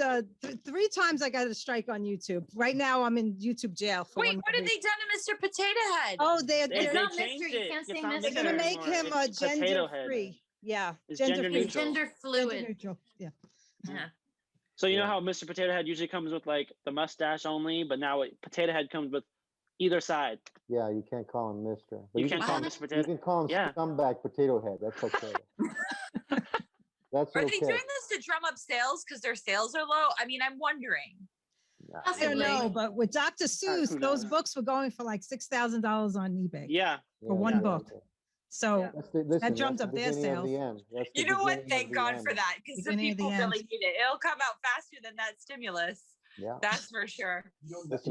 3 times I got a strike on YouTube. Right now, I'm in YouTube jail for Wait, one what have week. they done to Mr. Potato Head? Oh, They It's not changed Mr. You it. can't say It's not Mr. they're Mr. gonna make anymore. him It's Potato gender Head. free. Yeah, It's gender gender free. neutral. Gender Gender fluid. neutral. Yeah. Yeah. So you know Yeah. how Mr. Potato Head usually comes with like the mustache only, but now Potato Head comes with either side. yeah, you can't call him Mister. But You can't call him him- Mr. You Potato. can call him Yeah. scumbag potato head. That's okay. That's Are okay. they doing this to drum up sales because their sales are low? I mean, I'm wondering. Nah, I don't Possibly. know, but with Dr. Seuss, who those knows? books were going for like $6,000 on eBay. Yeah. for one yeah, book. okay. So Listen, drums that's up the their beginning of the sales. end. That's the You know what? beginning of Thank the God end. for that because the Beginning of the people end. really need it. It'll come out faster than that stimulus. Yeah. That's for sure. Listen,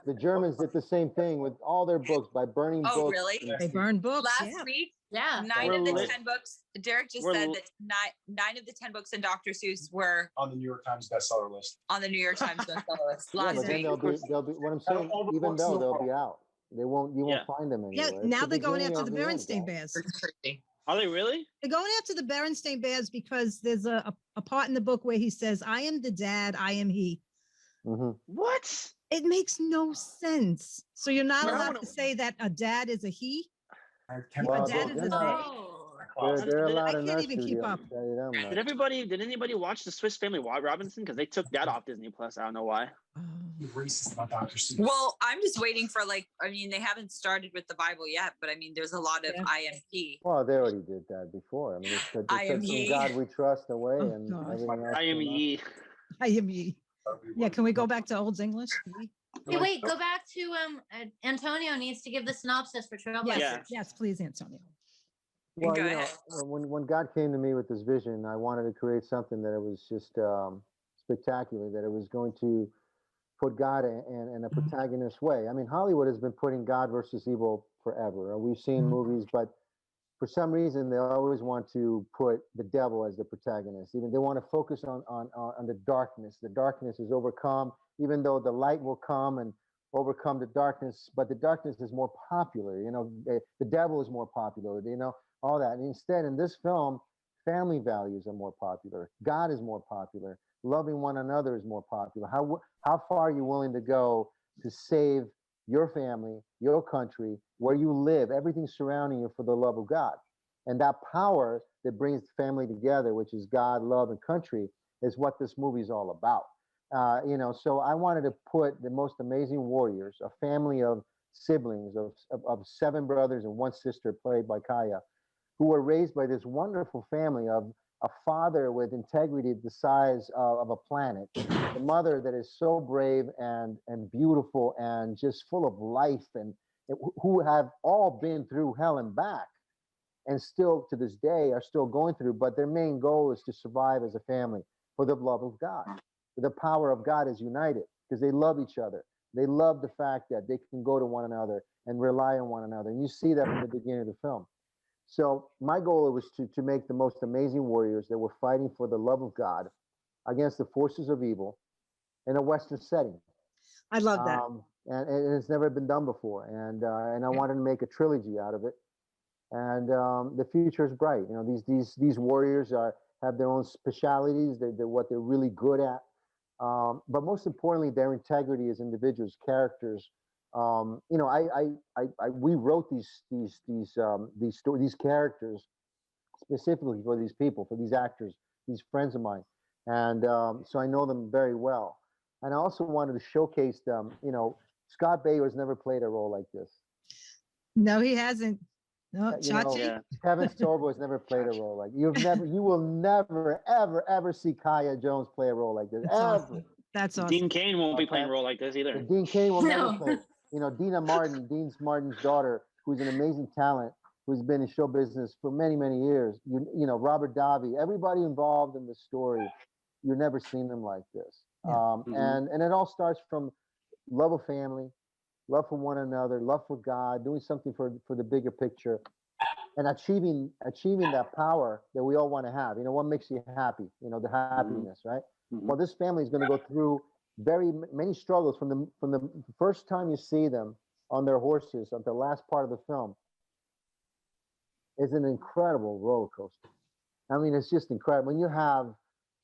the Germans did the same thing with all their books by burning Oh, books. really? and- They burn books. Last Yeah. week, Yeah. 9 We're of the lit. 10 books. Derek just We're said li- that nine of the 10 books in Dr. Seuss were On the New York Times bestseller list. on the New York Times bestseller list Yeah, last but then week. they'll be. What I'm saying, all the even books in though the they'll be world. out, you won't find them Yeah, anywhere. It's now the they're going beginning after the of end, Berenstain guys. Bears. It's crazy. Are they really? They're going after the Berenstain Bears because there's a part in the book where he says, "I am the dad, I am he." Mhm. What? It makes no sense. So you're not Well, I allowed wanna- to say that a dad is a he. Well, A dad is a they're- they. Oh, They're allowed I in can't our even keep studio, up. I'll tell you that much. Did anybody watch the Swiss Family Robinson? Because they took that off Disney Plus. I don't know why. You're racist about Dr. Seuss. Well, I'm just waiting for I mean, they haven't started with the Bible yet, but I mean, there's a lot of Yeah. IMP. Well, they already did that before. I mean, I they am took from ye. God we trust away Oh, and God. everything else. I am came out. ye. I am ye. Yeah, can we go back to Old English? Hey, wait, go back to Antonio needs to give the synopsis for Trailblazers. Yes, Yeah. yes, please, Antonio. Well, Go you know, ahead. when God came to me with this vision, I wanted to create something that it was just spectacular, that it was going to put God in a protagonist way. I mean, Hollywood has been putting God versus evil forever. We've seen movies, but for some reason, they always want to put the devil as the protagonist. Even they want to focus on the darkness. The darkness is overcome, even though the light will come and overcome the darkness. But the darkness is more popular. You know, the devil is more popular. You know, all that. And instead, in this film, family values are more popular. God is more popular. Loving one another is more popular. How far are you willing to go to save your family, your country, where you live, everything surrounding you for the love of God? And that power that brings family together, which is God, love, and country, is what this movie is all about. You know, so I wanted to put the most amazing warriors, a family of siblings of 7 brothers and 1 sister, played by Kaya, who were raised by this wonderful family of a father with integrity the size of a planet, the mother that is so brave and beautiful and just full of life, and who have all been through hell and back, and still to this day are still going through. But their main goal is to survive as a family for the love of God. The power of God is united because they love each other. They love the fact that they can go to one another and rely on one another. And you see that from the beginning of the film. So my goal was to make the most amazing warriors that were fighting for the love of God against the forces of evil in a Western setting. I love that. And it's never been done before. And I wanted to make a trilogy out of it. And the future is bright. You know, these warriors have their own specialities. They're what they're really good at. But most importantly, their integrity as individuals, characters. You know, we wrote these characters specifically for these people, for these actors, these friends of mine, and so I know them very well. And I also wanted to showcase them. You know, Scott Baio has never played a role like this. No, he hasn't. No, You know, Chachi. Kevin Sorbo has never played a role like you will never, ever see Kaya Jones play a role like this. That's Ever. awesome. That's awesome. Dean Kane won't be playing a role like this either. Dean Kane will never No. play. You know, Dean Martin's daughter, who's an amazing talent, who's been in show business for many, many years. You know, Robert Davi, everybody involved in the story, you've never seen them like this. Yeah. And it all starts from love of family, love for one another, love for God, doing something for the bigger picture, and achieving that power that we all want to have. You know, what makes you happy? You know, the happiness, right? Well, this family is going to go through many struggles from the first time you see them on their horses at the last part of the film. Is an incredible roller coaster. I mean, it's just incredible when you have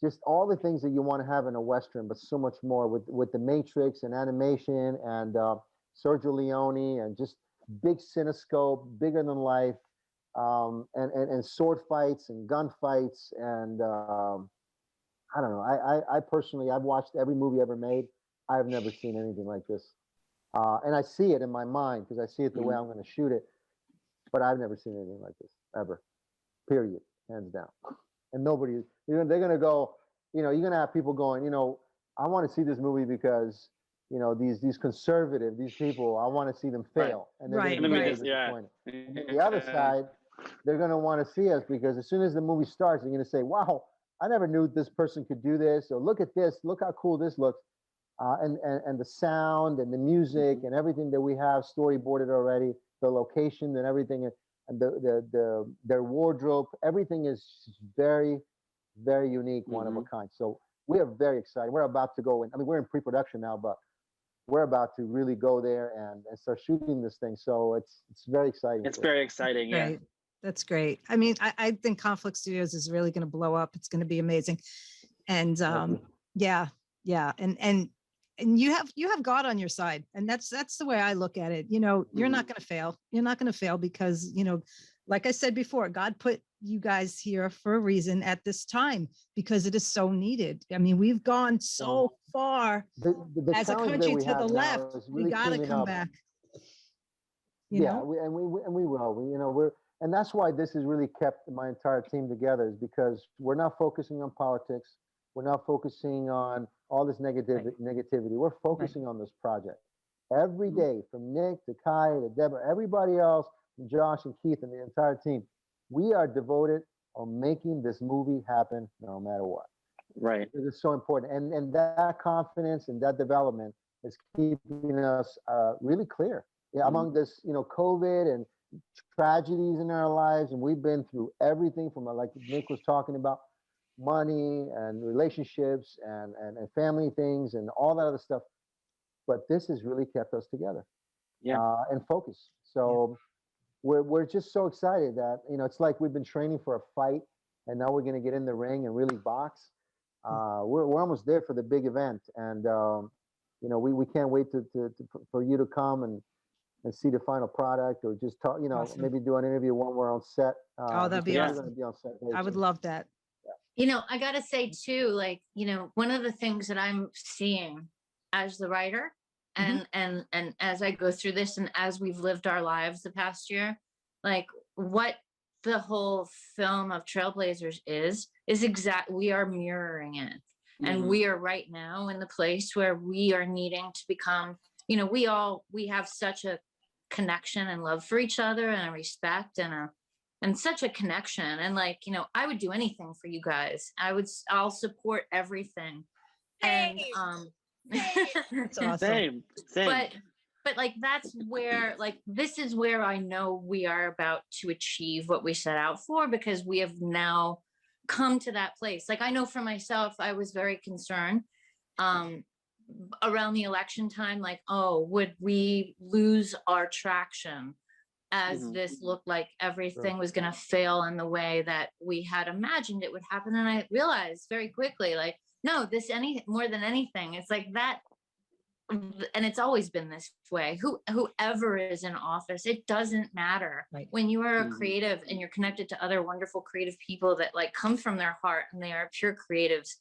just all the things that you want to have in a Western, but so much more with the Matrix and animation and Sergio Leone and just big cinescope, bigger than life, and sword fights and gun fights. And I don't know. I personally, I've watched every movie ever made. I've never seen anything like this. And I see it in my mind because I see it the way I'm going to shoot it. But I've never seen anything like this ever. Period. Hands down. And nobody, they're going to go, you know, you're going to have people going, you know, I want to see this movie because, you know, these conservative, these people, I want to see them fail. And they're going to be very disappointed. And then the other side, they're going to want to see us because as soon as the movie starts, they're going to say, wow, I never knew this person could do this. Or look at this. Look how cool this looks. And the sound and the music and everything that we have storyboarded already, the location and everything, and their wardrobe, everything is very, very unique, one of a kind. So we are very excited. We're about to go in. I mean, we're in pre-production now, but we're about to really go there and start shooting this thing. So it's very exciting. It's very exciting. Yeah. Great. That's great. I mean, I think Conflict Studios is really going to blow up. It's going to be amazing. And yeah. And you have God on your side. And that's the way I look at it. You know, you're not going to fail. You're not going to fail because, you know, like I said before, God put you guys here for a reason at this time because it is so needed. I mean, we've gone so far as a country to the left. Really we got to come back. You know? We will. And that's why this has really kept my entire team together, is because we're not focusing on politics. We're not focusing on all this negativity. We're focusing on this project. Every day, from Nick to Kai to Deborah, everybody else, Josh and Keith and the entire team, we are devoted on making this movie happen no matter what. Right. Because it's so important. And that confidence and that development is keeping us really clear. Yeah, among this, you know, COVID tragedies in our lives, and we've been through everything from, like Nick was talking about, money and relationships and family things and all that other stuff. But this has really kept us together, and focused. So we're just so excited that, it's like we've been training for a fight, and now we're going to get in the ring and really box. We're almost there for the big event, and we can't wait for you to come and see the final product, or just talk, Awesome. maybe do an interview when we're on set. That'd be because awesome. we're gonna be on set very I would soon. love that. I gotta say too, like, one of the things that I'm seeing as the writer, and as I go through this, and as we've lived our lives the past year, like, what the whole film of Trailblazers is we are mirroring it. And we are right now in the place where we are needing to become, we have such a connection and love for each other, and a respect, and such a connection. And like, I would do anything for you guys. I'll support everything. And That's awesome. Same. but like, that's where, like, this is where I know we are about to achieve what we set out for, because we have now come to that place. Like, I know for myself, I was very concerned around the election time, like, oh, would we lose our traction, as this looked like everything was going to fail in the way that we had imagined it would happen. And I realized very quickly, like, no, more than anything, it's like that. And it's always been this way. Whoever is in office, it doesn't matter. Right. When you are a creative and you're connected to other wonderful creative people that like come from their heart and they are pure creatives,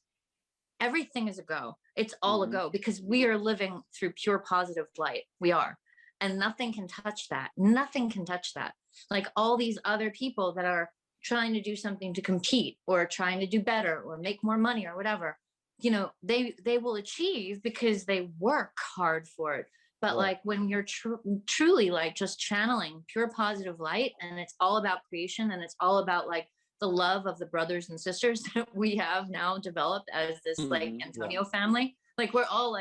everything is a go. It's all a go, because we are living through pure positive light. We are. And nothing can touch that. Nothing can touch that. Like, all these other people that are trying to do something to compete, or trying to do better, or make more money, or whatever, they will achieve because they work hard for it. But like, when you're truly like just channeling pure positive light, and it's all about creation, and it's all about like the love of the brothers and sisters that we have now developed as this like Antonio family, like we're all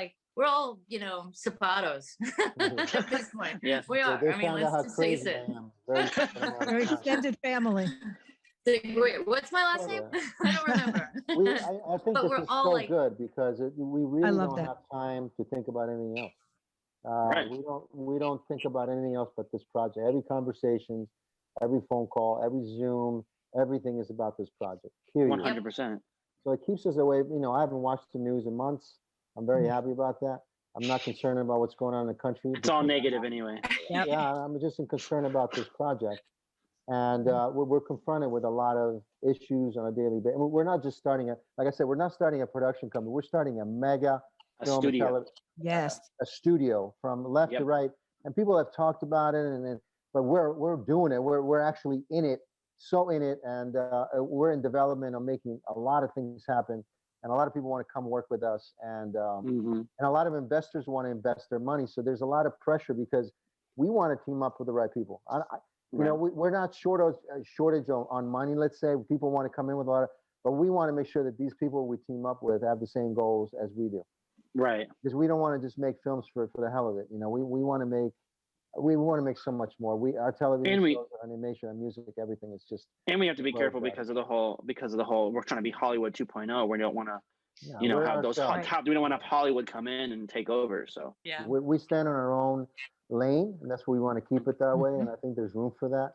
Sabatos at this point. Yeah. We are. They I mean, found out let's how just face crazy it. I am. Very Your extended family. Wait, what's my last name? I don't remember. I think But this we're is all so like- good, because we really love don't that. have time to think about anything else. Right. We don't think about anything else but this project. Every conversation, every phone call, every Zoom, everything is about this project. Period. 100%. So it keeps us away. I haven't watched the news in months. I'm very happy about that. I'm not concerned about what's going on in the country. It's all negative anyway. Yep. Yeah, I'm just concerned about this project. And we're confronted with a lot of issues on a daily basis. We're not just starting like I said, we're not starting a production company. We're starting a mega film and studio. Yes. a studio from left to right. And people have talked about it, but we're doing it. We're actually in it, so in it, and we're in development of making a lot of things happen. And a lot of people want to come work with us, and a lot of investors want to invest their money. So there's a lot of pressure, because we want to team up with the right people. We're not shortage on money. Let's say people want to come in with a lot of, but we want to make sure that these people we team up with have the same goals as we do. Right. Because we don't want to just make films for the hell of it. We want to make so much more. Our television shows, our animation, our music, everything is just. And we have to be careful because of the whole. We're trying to be Hollywood 2.0. We don't want to, have those. We don't want to have Hollywood come in and take over. So Yeah. We stand on our own lane, and that's what we want to keep it that way. And I think there's room for that.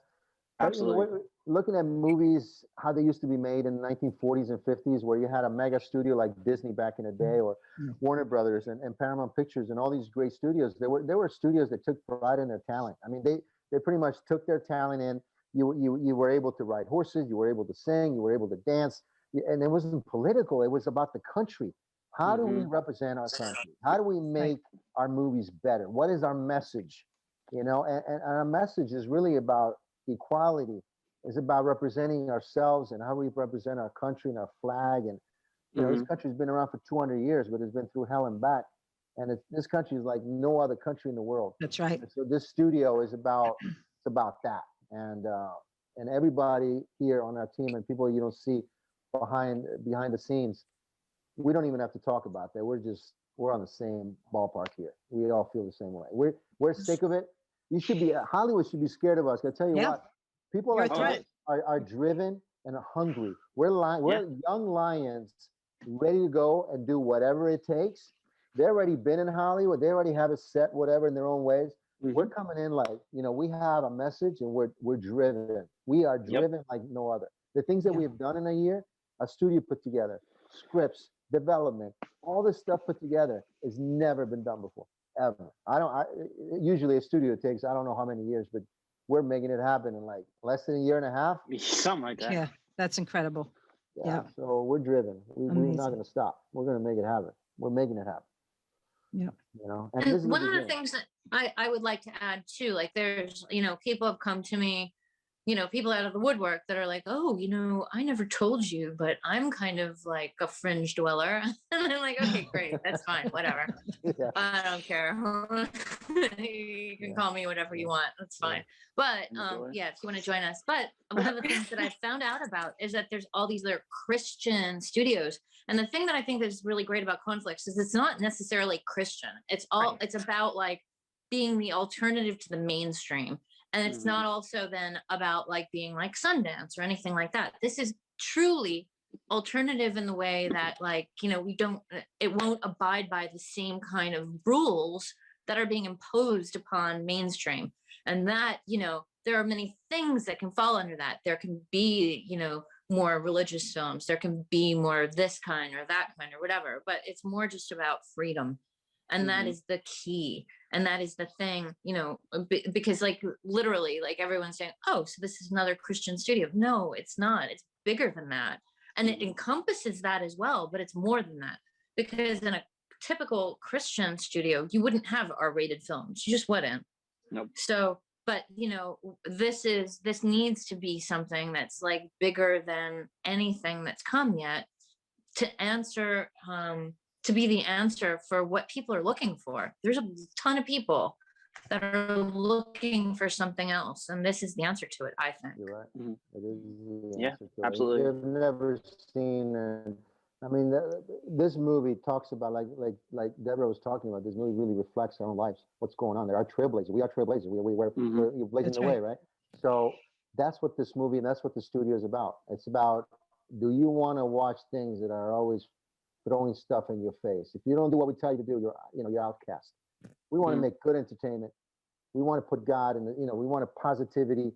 absolutely. Looking at movies, how they used to be made in the 1940s and 50s, where you had a mega studio like Disney back in the day, or Warner Brothers and Paramount Pictures, and all these great studios. There were studios that took pride in their talent. I mean, they pretty much took their talent in. You were able to ride horses, you were able to sing, you were able to dance, and it wasn't political. It was about the country. How do we represent our country? How do we make our movies better? What is our message? And our message is really about equality. It's about representing ourselves and how we represent our country and our flag. And this country's been around for 200 years, but it's been through hell and back. And this country is like no other country in the world. That's right. And so this studio is about that. And everybody here on our team, and people you don't see behind the scenes, we don't even have to talk about that. We're on the same ballpark here. We all feel the same way. We're sick of it. You should be, Hollywood should be scared of us. I tell you Yeah. what, people You're a like threat. us are driven and are hungry. We're young lions ready to go and do whatever it takes. They already been in Hollywood. They already have it set, whatever, in their own ways. We're coming in like, we have a message and we're driven. We are driven like no other. The things that we have done in a year, a studio put together, scripts, development, all this stuff put together has never been done before, ever. Usually a studio takes, I don't know how many years, but we're making it happen in like less than a year and a half. Something like that. Yeah, that's incredible. Yeah. So we're driven. We're not going to stop. We're going to make it happen. We're making it happen. Yeah. And this is one of the things that I would like to add too, like there's, people have come to me, people out of the woodwork that are like, oh, I never told you, but I'm kind of like a fringe dweller. And I'm like, okay, great. That's fine. Whatever. I don't care. You can call me whatever you want. That's fine. But if you want to join us. But one of the things that I found out about is that there's all these other Christian studios. And the thing that I think is really great about Conflicts is it's not necessarily Christian. It's about like being the alternative to the mainstream. And it's not also then about like being like Sundance or anything like that. This is truly alternative in the way that like, it won't abide by the same kind of rules that are being imposed upon mainstream. And that, there are many things that can fall under that. There can be, more religious films. There can be more of this kind or that kind or whatever, but it's more just about freedom. And that is the key. And that is the thing, because like literally like everyone's saying, oh, so this is another Christian studio. No, it's not. It's bigger than that. And it encompasses that as well, but it's more than that. Because in a typical Christian studio, you wouldn't have R-rated films. You just wouldn't. Nope. So, but this needs to be something that's like bigger than anything that's come yet to answer, to be the answer for what people are looking for. There's a ton of people that are looking for something else, and this is the answer to it, I think. You're right. It is the Yeah, answer to it. absolutely. I've never seen, this movie talks about, like Deborah was talking about, this movie really reflects our own lives, what's going on there. Our trailblazers, we are trailblazers. We're blazing the way, right? So that's what this movie, and that's what the studio is about. It's about, do you want to watch things that are always throwing stuff in your face? If you don't do what we tell you to do, you're outcast. We want to make good entertainment. We want to put God in we want a positivity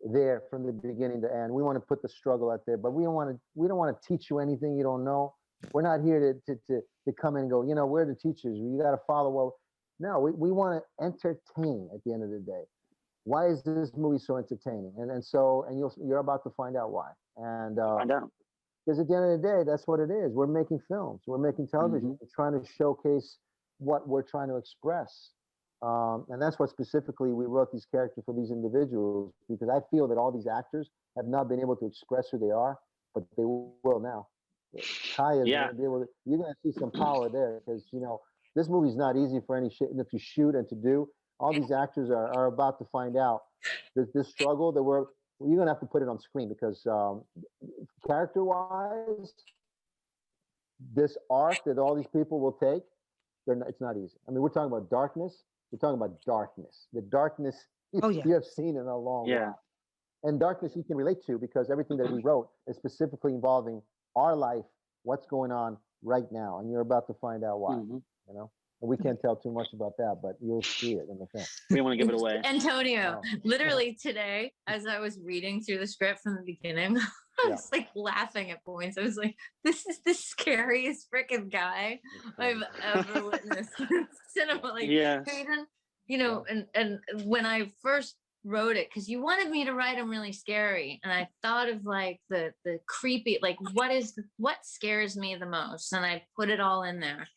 there from the beginning to end. We want to put the struggle out there, but we don't want to teach you anything you don't know. We're not here to come in and go, we're the teachers. You got to follow. Well, no, we want to entertain at the end of the day. Why is this movie so entertaining? And you're about to find out why. And Find out. because at the end of the day, that's what it is. We're making films. We're making television. We're trying to showcase what we're trying to express. And that's what specifically we wrote these characters for these individuals, because I feel that all these actors have not been able to express who they are, but they will now. Kai is going to be able to, you're going to see some power there, because, this movie's not easy for any shit to shoot and to do. All these actors are about to find out this struggle that you're going to have to put it on screen, because character-wise, this arc that all these people will take, it's not easy. I mean, we're talking about darkness. We're talking about darkness. The darkness you have seen in a long while. And darkness you can relate to, because everything that we wrote is specifically involving our life, what's going on right now. And you're about to find out why, And we can't tell too much about that, but you'll see it in the film. We don't want to give it away. Antonio, literally today, as I was reading through the script from the beginning, I was like laughing at points. I was like, this is the scariest freaking guy I've ever witnessed in cinema. Like, Hayden, and when I first wrote it, because you wanted me to write him really scary, and I thought of like the creepy, like what scares me the most, and I put it all in there.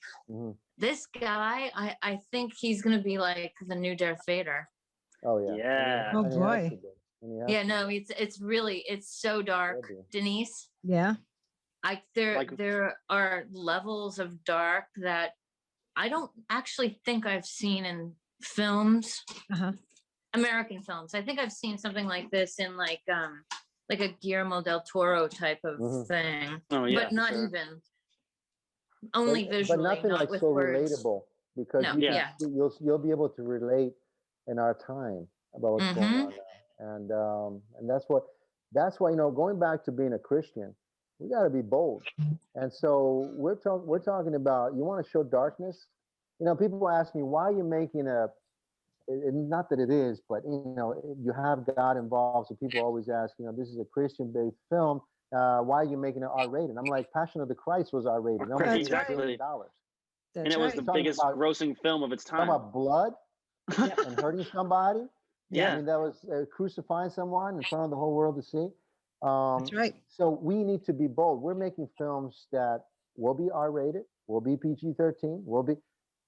This guy, I think he's gonna be like the new Darth Vader. Oh yeah. Oh boy. Yeah, no, it's so dark, Denise. Yeah. There are levels of dark that I don't actually think I've seen in films. American films. I think I've seen something like this in like a Guillermo del Toro type of thing. Oh yeah. But not even. Only visually, but nothing not like with so words. relatable, because you'll be able to relate in our time about what's going Mhm. on now. And that's why, going back to being a Christian, we got to be bold. And so we're talking about, you want to show darkness. People ask me, why are you making not that it is, but you have God involved, so people always ask, this is a Christian-based film. Why are you making it R-rated? I'm like, Passion of the Christ was R-rated. Almost That's $8 right. billion. And That's it was right. the Talking biggest about- grossing film of its Talking time. about blood and hurting somebody. I Yeah. mean, that was crucifying someone in front of the whole world to see. That's right. So we need to be bold. We're making films that will be R-rated, will be PG-13,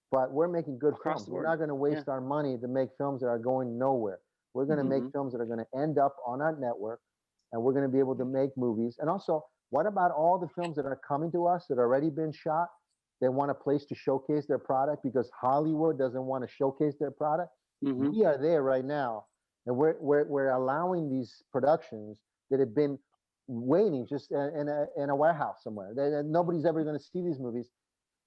but we're making good Across films. the We're board. not going to waste our money to make films that are going nowhere. We're going to make films that are going to end up on our network, and we're going to be able to make movies. And also, what about all the films that are coming to us that have already been shot? They want a place to showcase their product because Hollywood doesn't want to showcase their product. We are there right now, and we're allowing these productions that have been waiting just in a warehouse somewhere. Nobody's ever going to see these movies.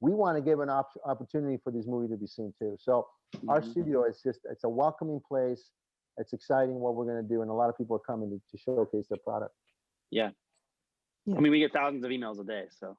We want to give an opportunity for these movies to be seen too. So our studio is it's a welcoming place. It's exciting what we're going to do, and a lot of people are coming to showcase their product. Yeah. Yeah. I mean, we get thousands of emails a day, so.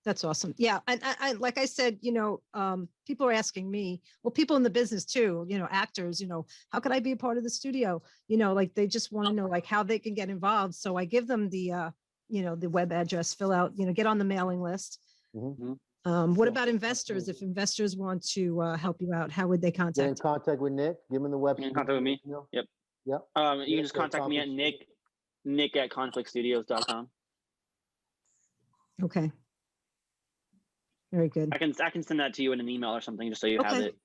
That's awesome. Yeah. And I like I said, people are asking me, well, people in the business too, actors, how could I be a part of the studio? Like they just want to know like how they can get involved. So I give them the web address, fill out, get on the mailing list. What about investors? If investors want to help you out, how would they Get in contact you? contact with Nick. Give him the website. Get in contact with me. Yep. Yep. You can just contact me at Nick at CONFLIXSTUDIOS.com. Okay. Very good. I can send that to you in an email or something just so you have it.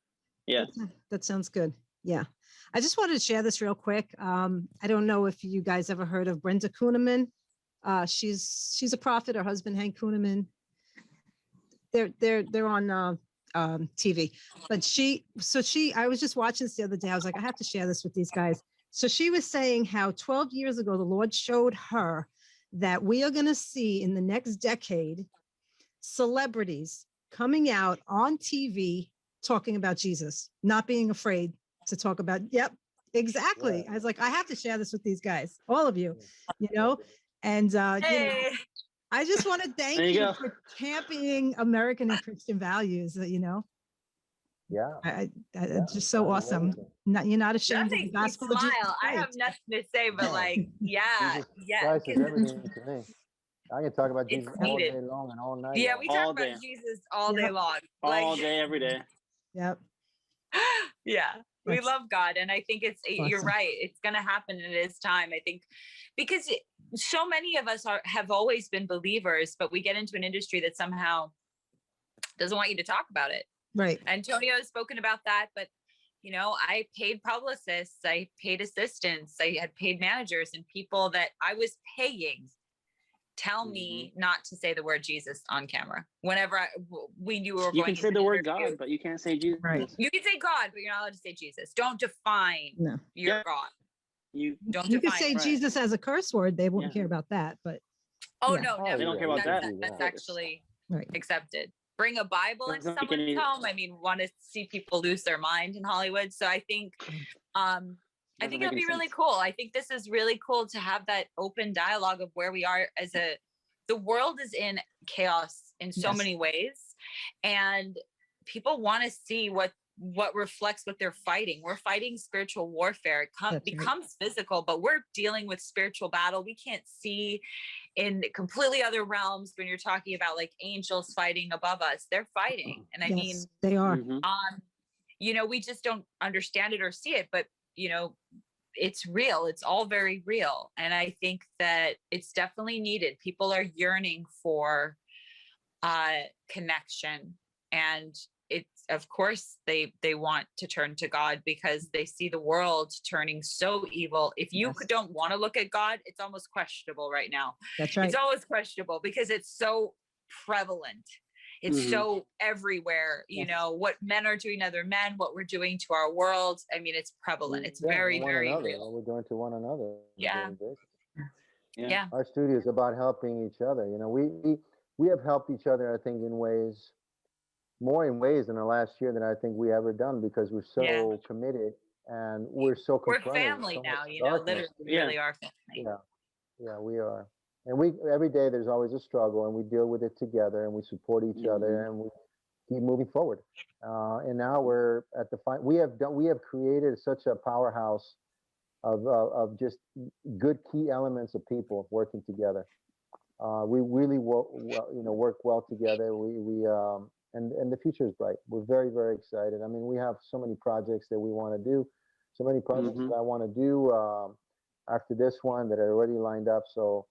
Yeah. That sounds good. Yeah. I just wanted to share this real quick. I don't know if you guys ever heard of Brenda Kuhneman. She's a prophet. Her husband, Hank Kuhneman. They're on TV, but I was just watching this the other day. I was like, I have to share this with these guys. So she was saying how 12 years ago, the Lord showed her that we are going to see in the next decade celebrities coming out on TV talking about Jesus, not being afraid to talk about. Yep, exactly. Right. I was like, I have to share this with these guys, all of you, and I just want to thank you for championing American and Christian values. Yeah. It's just so awesome. You're not ashamed That of the makes me gospel of Jesus smile. I have Christ. nothing to say, but like, yeah, yeah. Christ is everything to me. I can talk about It's Jesus all day needed. long and all night. Yeah, long. we talk All about day. Jesus all day Yep. long. All day, every day. Yep. Yeah, we That's love God, and I think you're awesome. right. It's going to happen in His time. I think because so many of us have always been believers, but we get into an industry that somehow doesn't want you to talk about it. Right. Antonio has spoken about that, but I paid publicists, I paid assistants, I had paid managers and people that I was paying tell me not to say the word Jesus on camera. Whenever we knew we were You going can say into the an word interview. God, but you can't say Jesus. Right. You can say God, but you're not allowed to say Jesus. Don't define No. your Yeah. God. You Don't You could define say it. Right. Jesus as a curse word. They wouldn't Yeah. care about that, but Oh yeah. no, Oh, never. They don't care about that. That's actually right. accepted. Bring a Bible into Doesn't make someone's any- home. I mean, want to see people lose their mind in Hollywood. So I think I Doesn't think make it'll any be really sense. cool. I think this is really cool to have that open dialogue of where we are the world is in chaos in so Yes. many ways. And people want to see what reflects what they're fighting. We're fighting spiritual warfare. It That's right. becomes physical, but we're dealing with spiritual battle. We can't see in completely other realms when you're talking about like angels fighting above us. They're fighting. And I Yes, mean, they are. we just don't understand it or see it, but it's real. It's all very real. And I think that it's definitely needed. People are yearning for connection, and it's, of course, they want to turn to God because they see the world turning so evil. If you Yes. don't want to look at God, it's almost questionable right now. That's right. It's always questionable because it's so prevalent. It's so everywhere, Yes. what men are doing to other men, what we're doing to our world. I mean, it's prevalent. It's very, one very another, real. what we're doing to one another. on a Yeah. daily basis. Yeah. Our studio is about helping each other. We have helped each other, I think, in ways more in ways in the last year than I think we ever done because we're so Yeah. committed and we're so We're confronted with family so now, much you know, darkness. literally, we Yeah. really are family. Yeah, yeah, we are. And we every day there's always a struggle, and we deal with it together, and we support each other, and we keep moving forward. And now we're at the we have created such a powerhouse of just good key elements of people working together. We really work well together. And the future is bright. We're very, very excited. I mean, we have so many projects that we want to do, so many projects that I want to do after this one that are already lined up. So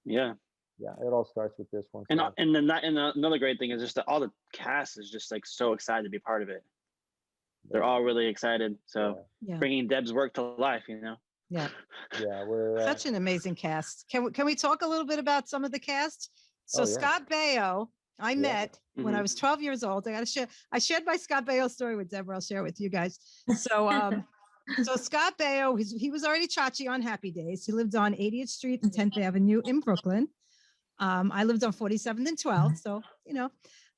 Yeah. yeah, it all starts with this one. And So, and then another great thing is just that all the cast is just like so excited to be part of it. They're all really excited. So Yeah. bringing Deb's work to life, you know. Yeah. yeah, we're Such an amazing cast. Can we talk a little bit about some of the cast? So Oh, yeah. Scott Baio, I Yeah. met when I Mhm. was 12 years old. I shared my Scott Baio story with Deborah. I'll share it with you guys. So so Scott Baio, he was already Chachi on Happy Days. He lived on 80th Street and 10th Avenue in Brooklyn. I lived on 47th and 12th, so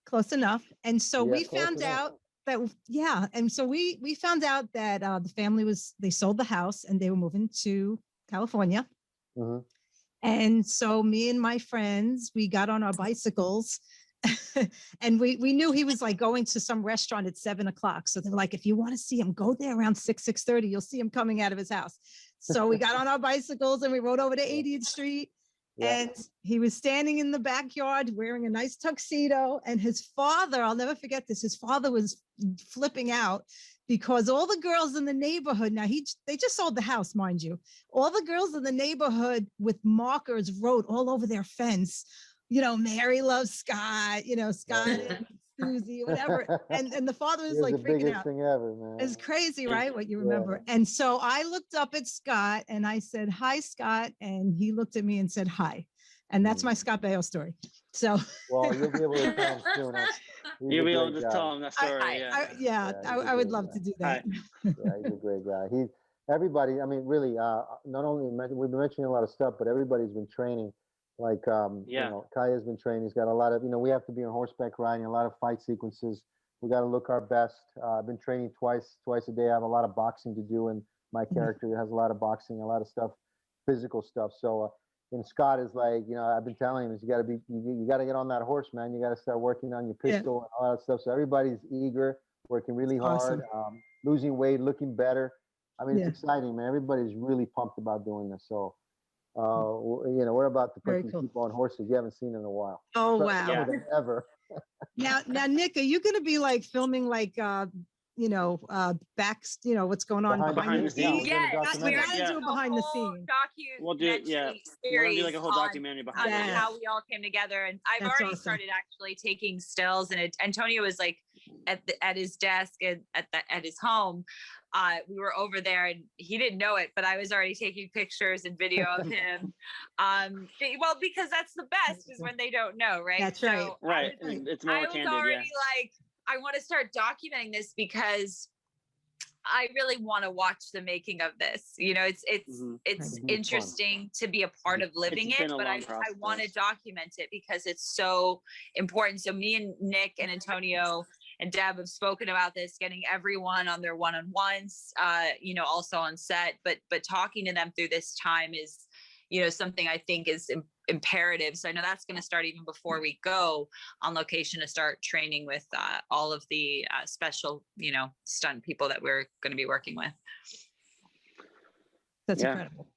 close enough. And so Yeah, we close found enough. out that and so we found out that the family they sold the house and they were moving to California. Mhm. And so me and my friends, we got on our bicycles and we knew he was like going to some restaurant at 7:00. So they were like, if you want to see him, go there around 6:30. You'll see him coming out of his house. So we got on our bicycles and we rode over to 80th Street. Yeah. And he was standing in the backyard wearing a nice tuxedo. And his father, I'll never forget this, his father was flipping out because all the girls in the neighborhood, now they just sold the house, mind you. All the girls in the neighborhood with markers wrote all over their fence, Mary loves Scott, Scott and Susie, whatever. And the father was It was like the freaking biggest out. thing ever, man. It's crazy, right? What you Yeah. remember. And so I looked up at Scott and I said, hi, Scott. And he looked at me and said, hi. And that's my Scott Baio story. So Well, you'll be able to tell him soon. He's You'll a be able great to guy. tell him that story. he's I a would great love guy. to do that. Yeah, he's a great guy. Everybody, I mean, really, not only we've been mentioning a lot of stuff, but everybody's been training. Like, Kaya's been training. He's got a lot of, we have to be on horseback riding, a lot of fight sequences. We got to look our best. I've been training twice a day. I have a lot of boxing to do, and my character has a lot of boxing, a lot of stuff, physical stuff. So, and Scott is like, I've been telling him, you got to get on that horse, man. You got to start working on your pistol and all that stuff. So everybody's eager, working really hard, losing weight, looking better. I mean, it's exciting, man. Everybody's really pumped about doing this. So, we're about to put these people on horses you haven't seen in a while. Oh, wow. Some of them ever. Now, Nick, are you going to be like filming like, what's going on behind the scenes? Yeah, we got to do it behind the scenes. We'll do it. Yeah, we're gonna do like a whole documentary behind on it. how we all came together, and I've That's already awesome. started actually taking stills. And Antonio was like at his desk and at his home. We were over there, and he didn't know it, but I was already taking pictures and video of him. Well, because that's the best is when they don't know, right? That's right. So Right. It's more I was candid. already like, I want to start documenting this because I really want to watch the making of this. It's interesting to be a part of living it, but I want to document it because it's so important. So me and Nick and Antonio and Deb have spoken about this, getting everyone on their one-on-ones, also on set, but talking to them through this time is, something I think is imperative. So I know that's going to start even before we go on location to start training with all of the special, stunt people that we're going to be working with. That's incredible.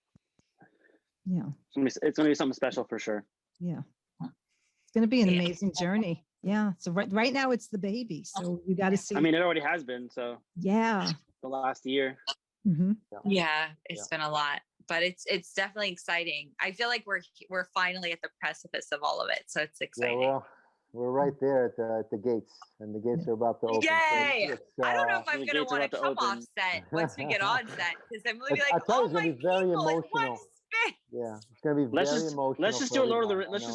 Yeah. It's going to be something special for sure. Yeah. It's going to be an amazing journey. Yeah. So right now it's the baby. So you got to see. I mean, it already has been. So yeah. The last year. Mm-hmm. Yeah, it's been a lot, but it's definitely exciting. I feel like we're finally at the precipice of all of it, so it's exciting. Yeah, we're right there at the gates, and the gates are about to open. Yay! So I don't know if I'm gonna want to come off set once we get on set because I'm gonna be like, oh my people, very in emotional. one space. Yeah, it's gonna be very emotional. Let's just do a Lord of the Rings. Let's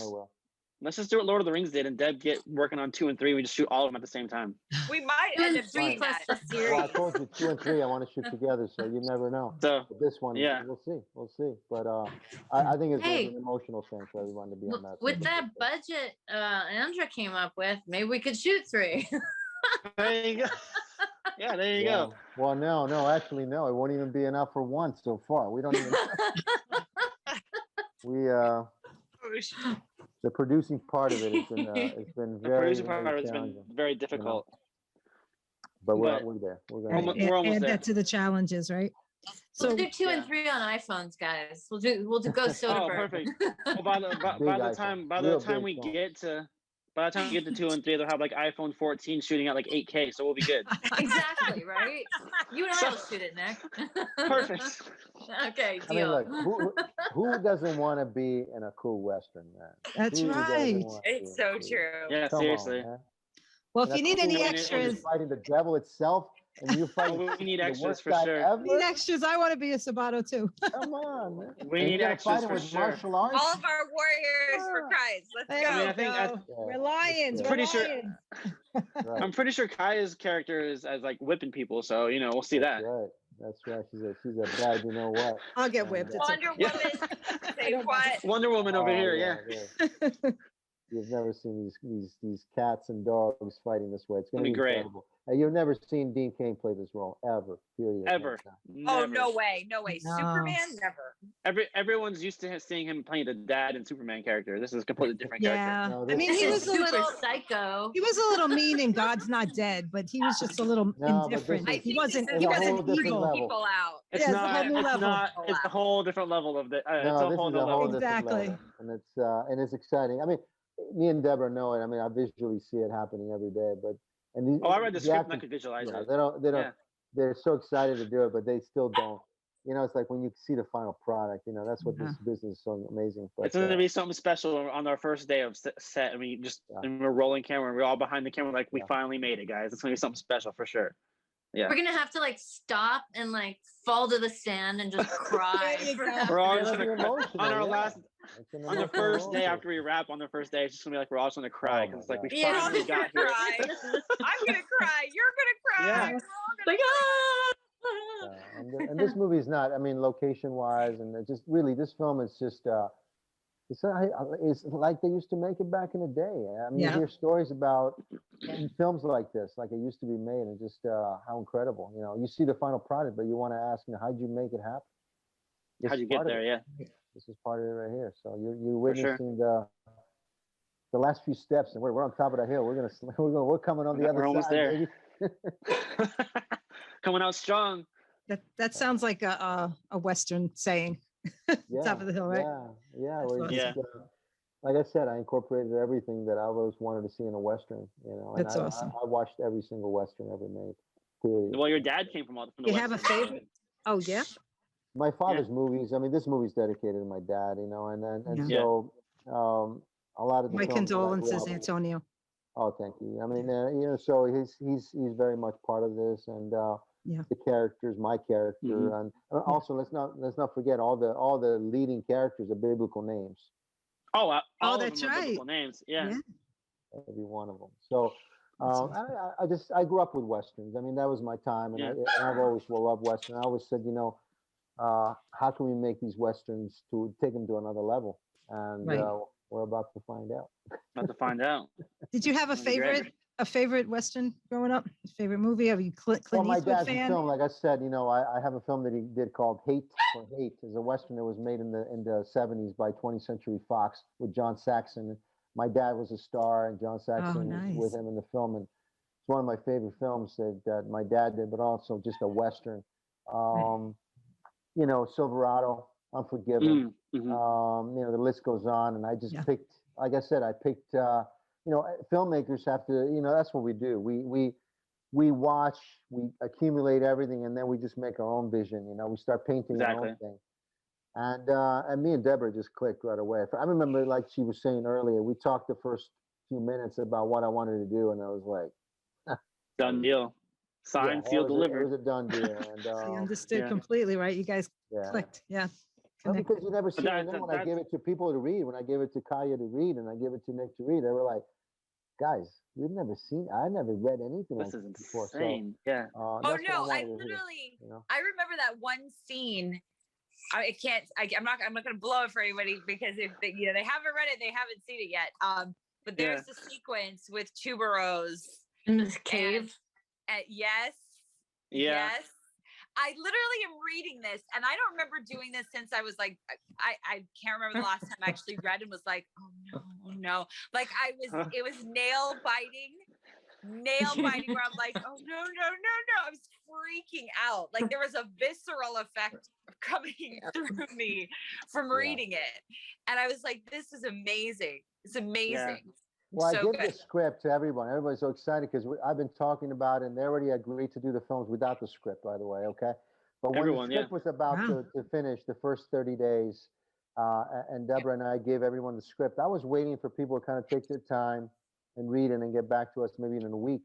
Let's just do what Lord of the Rings did, and Deb get working on 2 and 3. We just shoot all of them at the same time. We might 2 end and up 3 doing plus that. the Well, I series. told you 2 and 3 I want to shoot together, so you never know. So But this one, yeah. we'll see. But I think it's Hey. an emotional thing for everyone to be on that. With that budget Andra came up with, maybe we could shoot 3. There you go. Yeah, there you go. Well, no, actually, no. It won't even be enough for one so far. We don't even. The producing part of it has been The very, producing part very of it's been challenging. very difficult. But we're but- there. We're Almost- gonna. we're almost add there. that to the challenges, right? We'll So do 2 and Yeah. 3 on iPhones, guys. We'll do go Soderbergh. Oh, perfect. Well, by the Big time iPhone. Real we big phone. get to 2 and 3, they'll have like iPhone 14 shooting at like 8K, so we'll be good. Exactly, right? You and I will shoot it, Nick. Perfect. Okay, I mean, deal. look, who doesn't want to be in a cool Western, man? That's Who doesn't right. wanna be It's in so a cool- true. Yeah, Come on, seriously. man. well, And if you that's need any cool when extras, you're fighting the devil itself, and you're fighting we need the extras worst for guy sure. ever. need extras. I want to be a Sabato too. Come on, man. We And need you're gonna extras fight him for with sure. martial arts. All of our warriors for Christ. Let's There go. I mean, you I think go. Yeah, We're lions. that's We're Pretty sure- lions. Right. I'm pretty sure Kaya's character is as like whipping people, so we'll see that. That's right. She's a bad. You know what? I'll get And, whipped. It's Wonder okay. Woman. I Say don't what? Wonder Woman over Oh, here, yeah. You've never seen these cats and dogs fighting this way. It's gonna That'd be be great. incredible. And you've never seen Dean Cain play this role ever. Period. Ever. Oh, Never. no way. No way. No. Superman? Never. Everyone's used to seeing him playing the dad and Superman character. This is a completely different character. Yeah. No, I this mean, This he is was a super little. psycho. He was a little mean in God's Not Dead, but he was just a little No, but this indifferent. is- I He think wasn't. this is He a wasn't whole different evil. level. People out. It's Yeah, it's a not. whole new It's level. not. It's a whole different level of the. It's No, a this whole is new a whole level. different Exactly. level, and it's exciting. I mean, me and Deborah know it. I mean, I visually see it happening every day. But these, Oh, I read the script and I actors, could visualize yeah, it. they don't. Yeah. They're so excited to do it, but they still don't. It's like when you see the final product. That's what this business is so amazing. But It's going to be something special on our first day of set. I mean, and we're rolling camera. We're all behind the camera, like we finally made it, guys. It's going to be something special for sure. Yeah. We're gonna have to like stop and like fall to the sand and just cry. There you for go. that. We're all Yeah, just that'd going be to emotional, on our yeah. last It's an on the emotional first roller day coaster. after we wrap on the first day. It's just going to be like we're all just going to cry Oh because it's my like we God. Yeah. finally You're got gonna here. cry. I'm gonna cry. You're gonna cry. Yeah. We're all gonna Like, ah! And this movie is not. I mean, location wise, and it just really, this film is just. It's like they used to make it back in the day. I mean, Yeah. you hear stories about films like this, like it used to be made, and just how incredible. You see the final product, but you want to ask, how'd you make it happen? This How'd is you get part of there? it. Yeah. This is part of it right here. So you're For sure. witnessing the last few steps, and we're on top of the hill. We're coming on the We're other almost side, there. baby. Coming out strong. That sounds like a Western saying. Top of the hill, right? Yeah. That's We're awesome. just, like I said, I incorporated everything that I always wanted to see in a Western. And That's awesome. I watched every single Western ever made. Period. Well, your dad came from the You have a Western. favorite? Oh yeah. My father's movies. I mean, this movie's dedicated to my dad. And Yeah. so a lot of the My films that I grew condolences, up- Antonio. Oh, thank you. I mean, so he's very much part of this, and Yeah. the characters, my character, Mhm. and also let's not forget all the leading characters are biblical names, Oh, all of that's them are right. biblical names. Yeah. Yeah. every one of them. So That's awesome. I grew up with westerns. I mean, that was my time, and, Yeah. I've always loved western. I always said, how can we make these westerns to take them to another level? And Right. we're about to find out. About to find out. Did you have a That'd be great. favorite Western growing up? Favorite movie? Are you Clint Well, my Eastwood dad's fan? film, like I said, I have a film that he did called Hate for Hate. Is a western that was made in the 70s by 20th Century Fox with John Saxon. My dad was a star, and John Saxon was with nice. him in the film. And it's one of my favorite films that my dad did, but also just a western. Silverado, Unforgiven. Mhm. The list goes on, and I just Yeah. picked. Like I said, I picked. Filmmakers have to. That's what we do. We watch, we accumulate everything, and then we just make our own vision. We start painting our own Exactly. thing. And me and Deborah just clicked right away. I remember, like she was saying earlier, we talked the first few minutes about what I wanted to do, and I was like, Done deal. Signed, yeah, sealed, it delivered. was a done deal. And So you understood Yeah. completely, right? You guys yeah, clicked. Yeah. Well, connect. because you never see it. that- And then that- when I gave it to people to read, when I gave it to Kaya to read, and I gave it to Nick to read, they were like, "Guys, we've never seen. I never read anything like This is this before." So, insane. Yeah. Oh that's what no, I wanted to hear, literally, you know? I remember that one scene. I can't. I'm not going to blow it for anybody because if they, they haven't read it, they haven't seen it yet. But there's a sequence with tuberose. In this cave. Yes. Yeah. Yes. I literally am reading this, and I don't remember doing this since I was like, I can't remember the last time I actually read and was like, oh no. Like it was nail biting where I'm like, oh no. I was freaking out. Like there was a visceral effect coming through me from reading it. And I was like, this is amazing. It's amazing. Well, So I give good. the script to everyone. Everybody's so excited because I've been talking about it, and they already agreed to do the films without the script, by the way, okay? But when Everyone, the script was about Wow. to finish the first 30 days, and Deborah and I gave everyone the script, I was waiting for people to kind of take their time and read it and get back to us maybe in a week.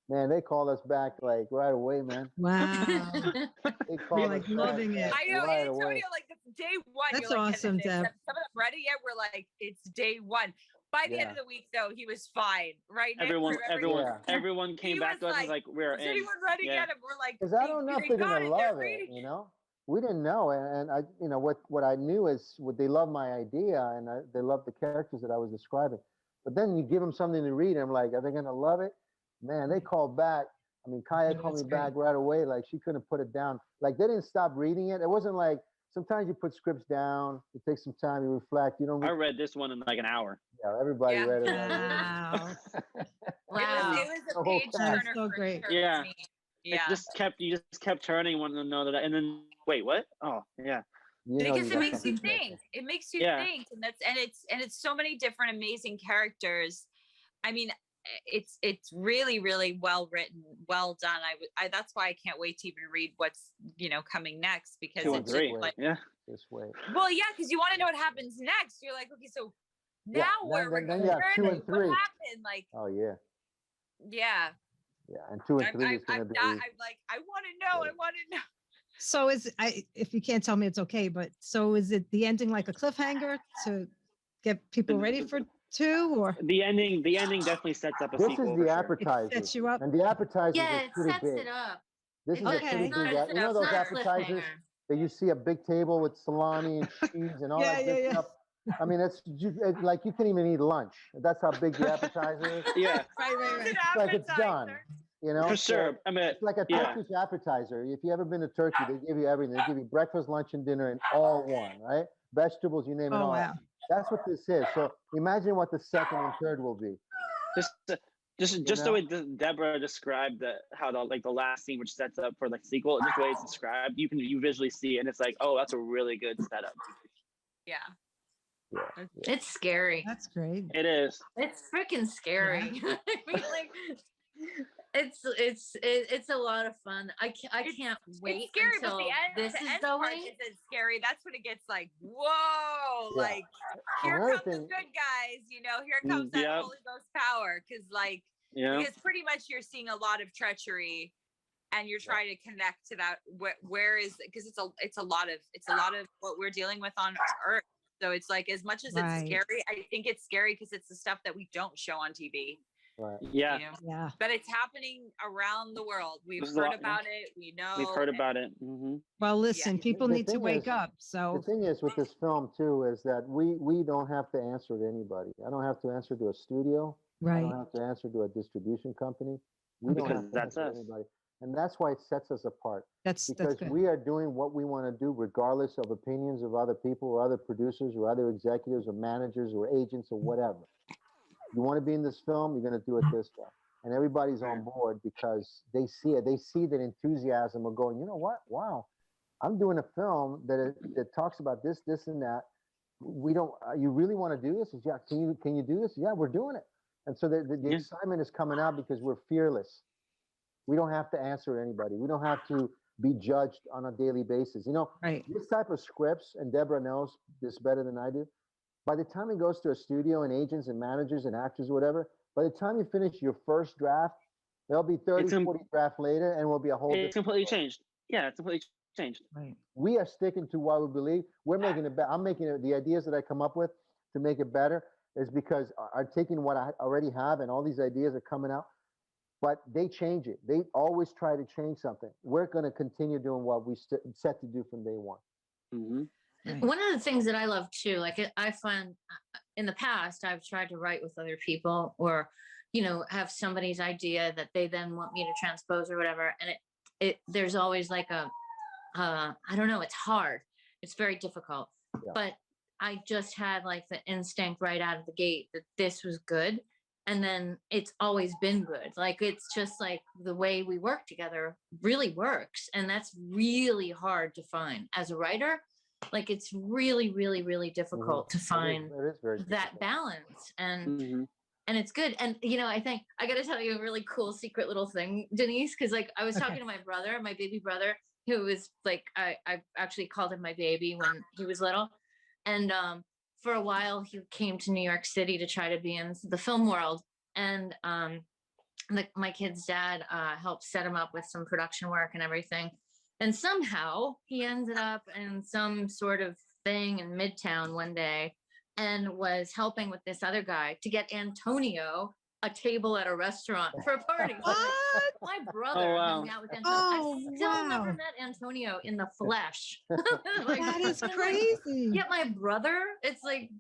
Man, they called us back like right away, man. Wow. They called like us back, loving it. I know, right Antonio, away. like day one. That's you're like, awesome, "Is Deb. some of them ready yet?" We're like, it's day one. By the end of the week, though, he was fine, right? Nick? Everyone came He back to was us and was like, "We're Is in." anyone ready Yeah. yet? And we're like, Because I don't know if they're got gonna it, they're love it, reading. you know. We didn't know, and I, what I knew is they love my idea, and they love the characters that I was describing. But then you give them something to read, and I'm like, are they gonna love it? Man, they called back. I mean, Kaya called me back right away, like she couldn't put it down. Like they didn't stop reading it. It wasn't like sometimes you put scripts down, you take some time, you reflect. You don't. I read this one in like an hour. Yeah, everybody read it. Wow. Wow. It was The a whole page time. turner So for great. sure Yeah. for me. Yeah. You just kept turning one to know that, and then wait, what? Oh, yeah. You know Because you it got makes you something special. think. It makes you Yeah. think, and it's so many different amazing characters. I mean, it's really well written, well done. That's why I can't wait to even read what's coming next, because 2 and it's 3. just like, Yeah. This way. well, yeah, because you want to know what happens next. You're like, okay, so now Yeah, where then- we're then going? you have 2 and 3. What happened? Like, Oh yeah, yeah, yeah, and 2 and 3 is gonna I'm be. like, I want to know. I want to know. So if you can't tell me, it's okay. But so is it the ending like a cliffhanger to get people ready for 2, or The ending definitely sets up a This sequel. is for the sure. appetizers, sets you up? and the appetizers Yeah, is it pretty sets big. it up. This is It's a Okay. pretty it's not, big. it's You know those not a appetizers cliffhanger. that you see a big table with salami and cheese and all that good stuff. I mean, like you can even eat lunch. That's how big the appetizer is. Yeah, right. It's an It's like it's done. appetizer. You know, for So sure. I mean, it's like a yeah. Turkish appetizer. If you ever been to Turkey, they give you everything. They give you breakfast, lunch, and dinner in all one, right? Vegetables, you name it Oh, all. wow. That's what this is. So imagine what the second and third will be. Just the way Deborah described how the last scene, which sets up for like sequel, just the way it's described, you visually see it, and it's like, oh, that's a really good setup. Yeah. It's scary. That's great. It is. It's freaking scary. I mean, like, it's a lot of fun. I can't wait It's scary, until but this the is end part going. isn't scary. That's when it gets like, whoa, Yeah. like here Another comes the thing- good guys, here comes that Yep. Holy Ghost power. Yeah. Because pretty much you're seeing a lot of treachery, and you're trying to connect to that. Where is, because it's a lot of what we're dealing with on Earth. So it's like, as much as Right. it's scary, I think it's scary because it's the stuff that we don't show on TV. Right. Yeah. Yeah. But it's happening around the world. We've There's a heard lot- about it. We know. We've heard about it. Well, listen, people The need to thing wake is- up. The So thing is with this film too is that we don't have to answer to anybody. I don't have to answer to a studio. I right. don't have to answer to a distribution company. We don't Because have to that's answer to us. anybody. And that's why it sets us apart. That's Because good. we are doing what we want to do regardless of opinions of other people or other producers or other executives or managers or agents or whatever. You want to be in this film, you're going to do it this way. And everybody's on board because they see it. They see that enthusiasm of going, you know what? Wow, I'm doing a film that talks about this, this, and that. We don't. You really want to do this? Yeah. Can you do this? Yeah, we're doing it. And so the Yeah. excitement is coming out because we're fearless. We don't have to answer to anybody. We don't have to be judged on a daily basis. Right. This type of scripts, and Deborah knows this better than I do. By the time it goes to a studio and agents and managers and actors or whatever, by the time you finish your first draft, there'll be 30, 40 drafts later, and will be a whole It's different completely story. changed. Yeah, it's completely changed. Right. We are sticking to what we believe. We're making it better. I'm making it, the ideas that I come up with to make it better is because I'm taking what I already have and all these ideas are coming out, but they change it. They always try to change something. We're going to continue doing what we set to do from day one. Mm-hmm. Right. One of the things that I love too, like I find in the past, I've tried to write with other people or, have somebody's idea that they then want me to transpose or whatever. And there's always like I don't know, it's hard. It's very difficult, but I just had like the instinct right out of the gate that this was good. And then it's always been good. Like, it's just like the way we work together really works. And that's really hard to find as a writer. Like, it's really, really, really difficult to find It is very that difficult. balance. And Mm-hmm. and it's good. And I think I got to tell you a really cool secret little thing, Denise, because like I was talking to my brother, my baby brother, who was like I actually called him my baby when he was little, and for a while he came to New York City to try to be in the film world, and my kid's dad helped set him up with some production work and everything, and somehow he ended up in some sort of thing in Midtown one day and was helping with this other guy to get Antonio a table at a restaurant for a party. What? My brother hung out with Antonio. Oh, I still never wow. met Antonio in the flesh. That is I'm like, crazy. yeah, my brother. It's like,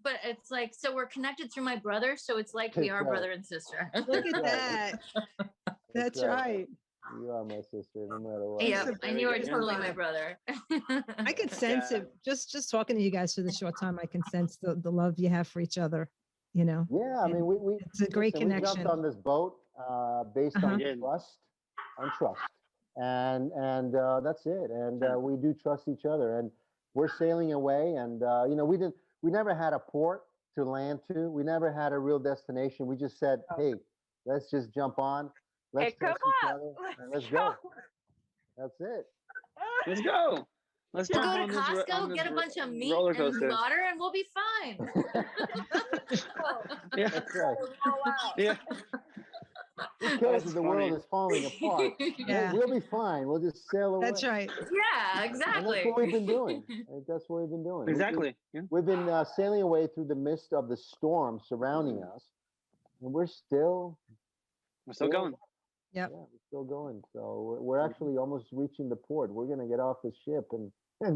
so we're connected through my brother. So it's like we are brother and sister. Look at that. That's right. You are my sister, no matter what. Yeah, Very and you are good. totally my brother. I could sense it just talking to you guys for the short time. I can sense the love you have for each other. Yeah, I mean, we it's a great listen, we connection. jumped on this boat based on Yeah. trust, and that's it. And we do trust each other, and we're sailing away. And we never had a port to land to. We never had a real destination. We just said, hey, let's just jump on. Let's Hey, trust come each on. other, and let's go. That's it. Let's go. Let's We'll jump go to on this ro- on Costco, this get a ro- bunch of meat roller and coaster. water, and we'll be fine. Yeah. That's right. Oh, wow. Yeah. Who cares That's if the world funny. is falling apart? Yeah. We'll be fine. We'll just sail away. That's right. Yeah, And exactly. that's what we've been doing. That's what we've been doing. Exactly. Yeah. We've been sailing away through the mist of the storm surrounding us, and we're still We're still going. Yep. Yeah, we're still going. So we're actually almost reaching the port. We're gonna get off the ship and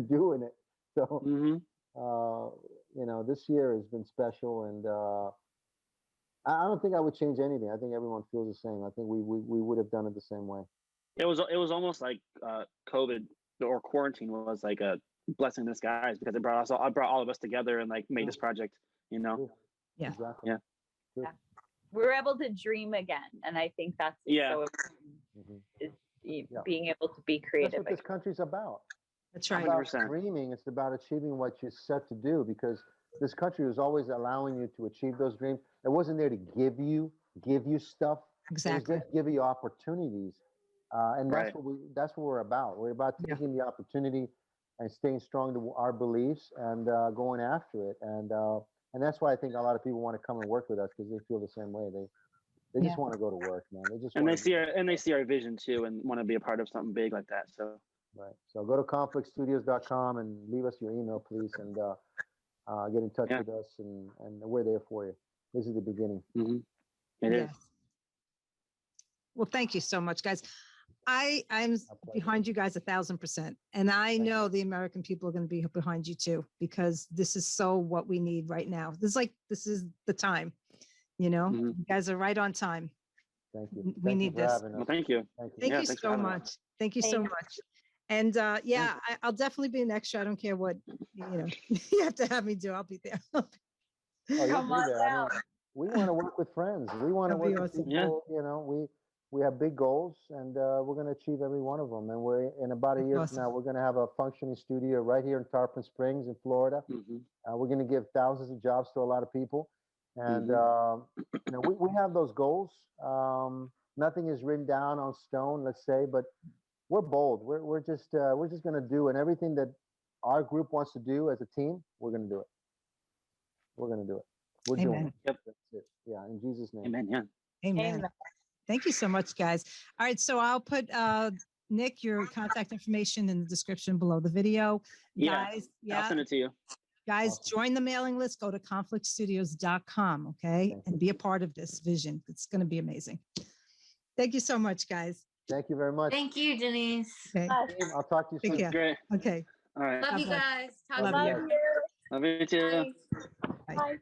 doing it. So Mm-hmm. this year has been special, and I don't think I would change anything. I think everyone feels the same. I think we would have done it the same way. It was almost like COVID or quarantine was like a blessing in disguise because it brought all of us together and like made this project. True. Yeah. Exactly. Yeah. True. Yeah. We were able to dream again, and I think that's Yeah. so important, Mhm. is Yeah. being able to be That's creative. what this country's about. That's It's right. about 100%. dreaming. It's about achieving what you set to do, because this country was always allowing you to achieve those dreams. It wasn't there to give you stuff. Exactly. It was there to give you opportunities, and Right. that's what we're about. We're about Yeah. taking the opportunity and staying strong to our beliefs and going after it. And that's why I think a lot of people want to come and work with us, because they feel the same way. They just Yeah. want to go to work, man. They just And wanna they see our vision too and want to be a part of something big like that. So Right. So go to CONFLIXSTUDIOS.com and leave us your email, please, and get in touch Yeah. with us, and we're there for you. This is the beginning. mm-hmm. It is. Yes. Well, thank you so much, guys. I'm pleasure. behind you guys 1,000%. And I Thank know you. the American people are going to be behind you too, because this is so what we need right now. This is the time, Mhm. you guys are right on time. Thank you. We Thank you need for this. having us. Well, thank you. Thank you. Thank Yeah, you thanks for so having us. much. Thank you so Thanks. much. And I'll definitely be an extra. I don't care what, you have to have me do. I'll be there. Oh, you'll Come be on there. I mean, down. we want to work with friends. We want to That'd be work with awesome. people. Yeah. We have big goals, and we're going to achieve every one of them. And we're in about a That's year awesome. from now, we're going to have a functioning studio right here in Tarpon Springs in Florida. Mhm. We're going to give thousands of jobs to a lot of people, and we have those goals. Nothing is written down on stone, let's say, but we're bold. We're just going to do, and everything that our group wants to do as a team, we're going to do it. We're going to do it. We're doing Amen. it. Yep. That's it. Yeah, in Jesus' name. Amen. Yeah. Amen. Amen. Thank you so much, guys. All right. So I'll put Nick your contact information in the description below the video. Yeah, Guys, I'll send it to you. Guys, Awesome. join the mailing list. Go to conflictstudios.com, okay? Thank And be a part of this vision. It's going to be amazing. Thank you so much, guys. Thank you very much. Thank you, Denise. Okay. Steve, I'll talk to you Take soon. care. Great. Okay. Love All right. you God bless. guys. Talk Love to you. you. Love you too. Bye. Bye. Bye.